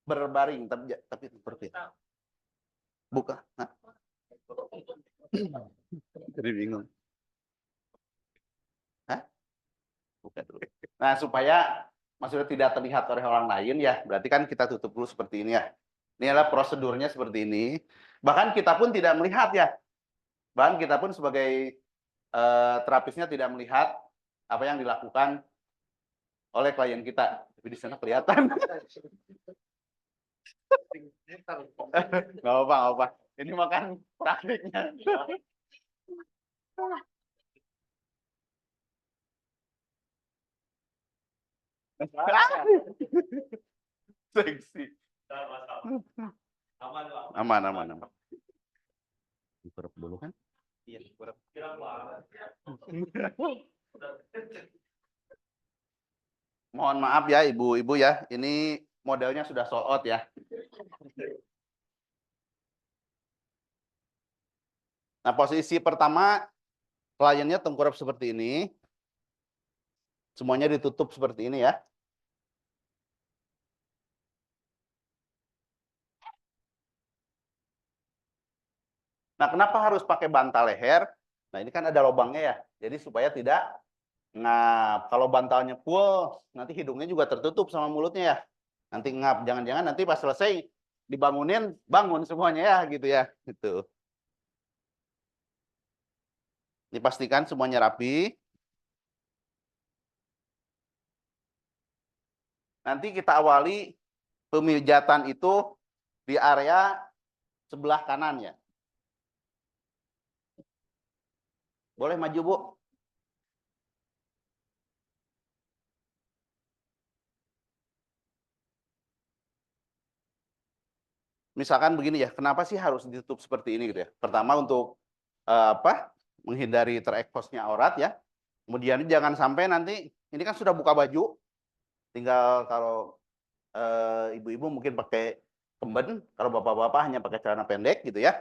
berbaring, tapi seperti buka. Nah. Jadi bingung. Hah? Buka dulu. Nah supaya maksudnya tidak terlihat oleh orang lain ya, berarti kan kita tutup dulu seperti ini ya. Ini adalah prosedurnya seperti ini. Bahkan kita pun tidak melihat ya. Bahkan kita pun sebagai terapisnya tidak melihat apa yang dilakukan oleh klien kita. Tapi di sana kelihatan. Nggak apa-apa. Ini makan praktiknya. Seksi. Aman. Dikurap dulu kan? Iya, dikurap. Mohon maaf ya ibu-ibu ya, ini modelnya sudah sold out ya. Nah posisi pertama kliennya tengkurap seperti ini, semuanya ditutup seperti ini ya. Nah kenapa harus pakai bantal leher? Nah ini kan ada lubangnya ya, jadi supaya tidak ngap. Kalau bantalnya full, nanti hidungnya juga tertutup sama mulutnya ya. Nanti ngap, jangan-jangan nanti pas selesai dibangunin, bangun semuanya ya gitu ya. Gitu. Dipastikan semuanya rapi. Nanti kita awali pemijatan itu di area sebelah kanan ya. Boleh maju, Bu? Misalkan begini ya, kenapa sih harus ditutup seperti ini gitu ya? Pertama untuk menghindari tereksposnya aurat ya. Kemudian jangan sampai nanti ini kan sudah buka baju, tinggal kalau ibu-ibu mungkin pakai kemben, kalau bapak-bapak hanya pakai celana pendek gitu ya.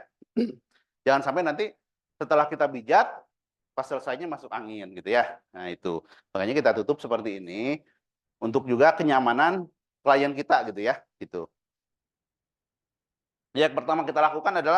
Jangan sampai nanti setelah kita pijat pas selesainya masuk angin gitu ya. Nah itu makanya kita tutup seperti ini untuk juga kenyamanan klien kita gitu ya. Gitu. Yang pertama kita lakukan adalah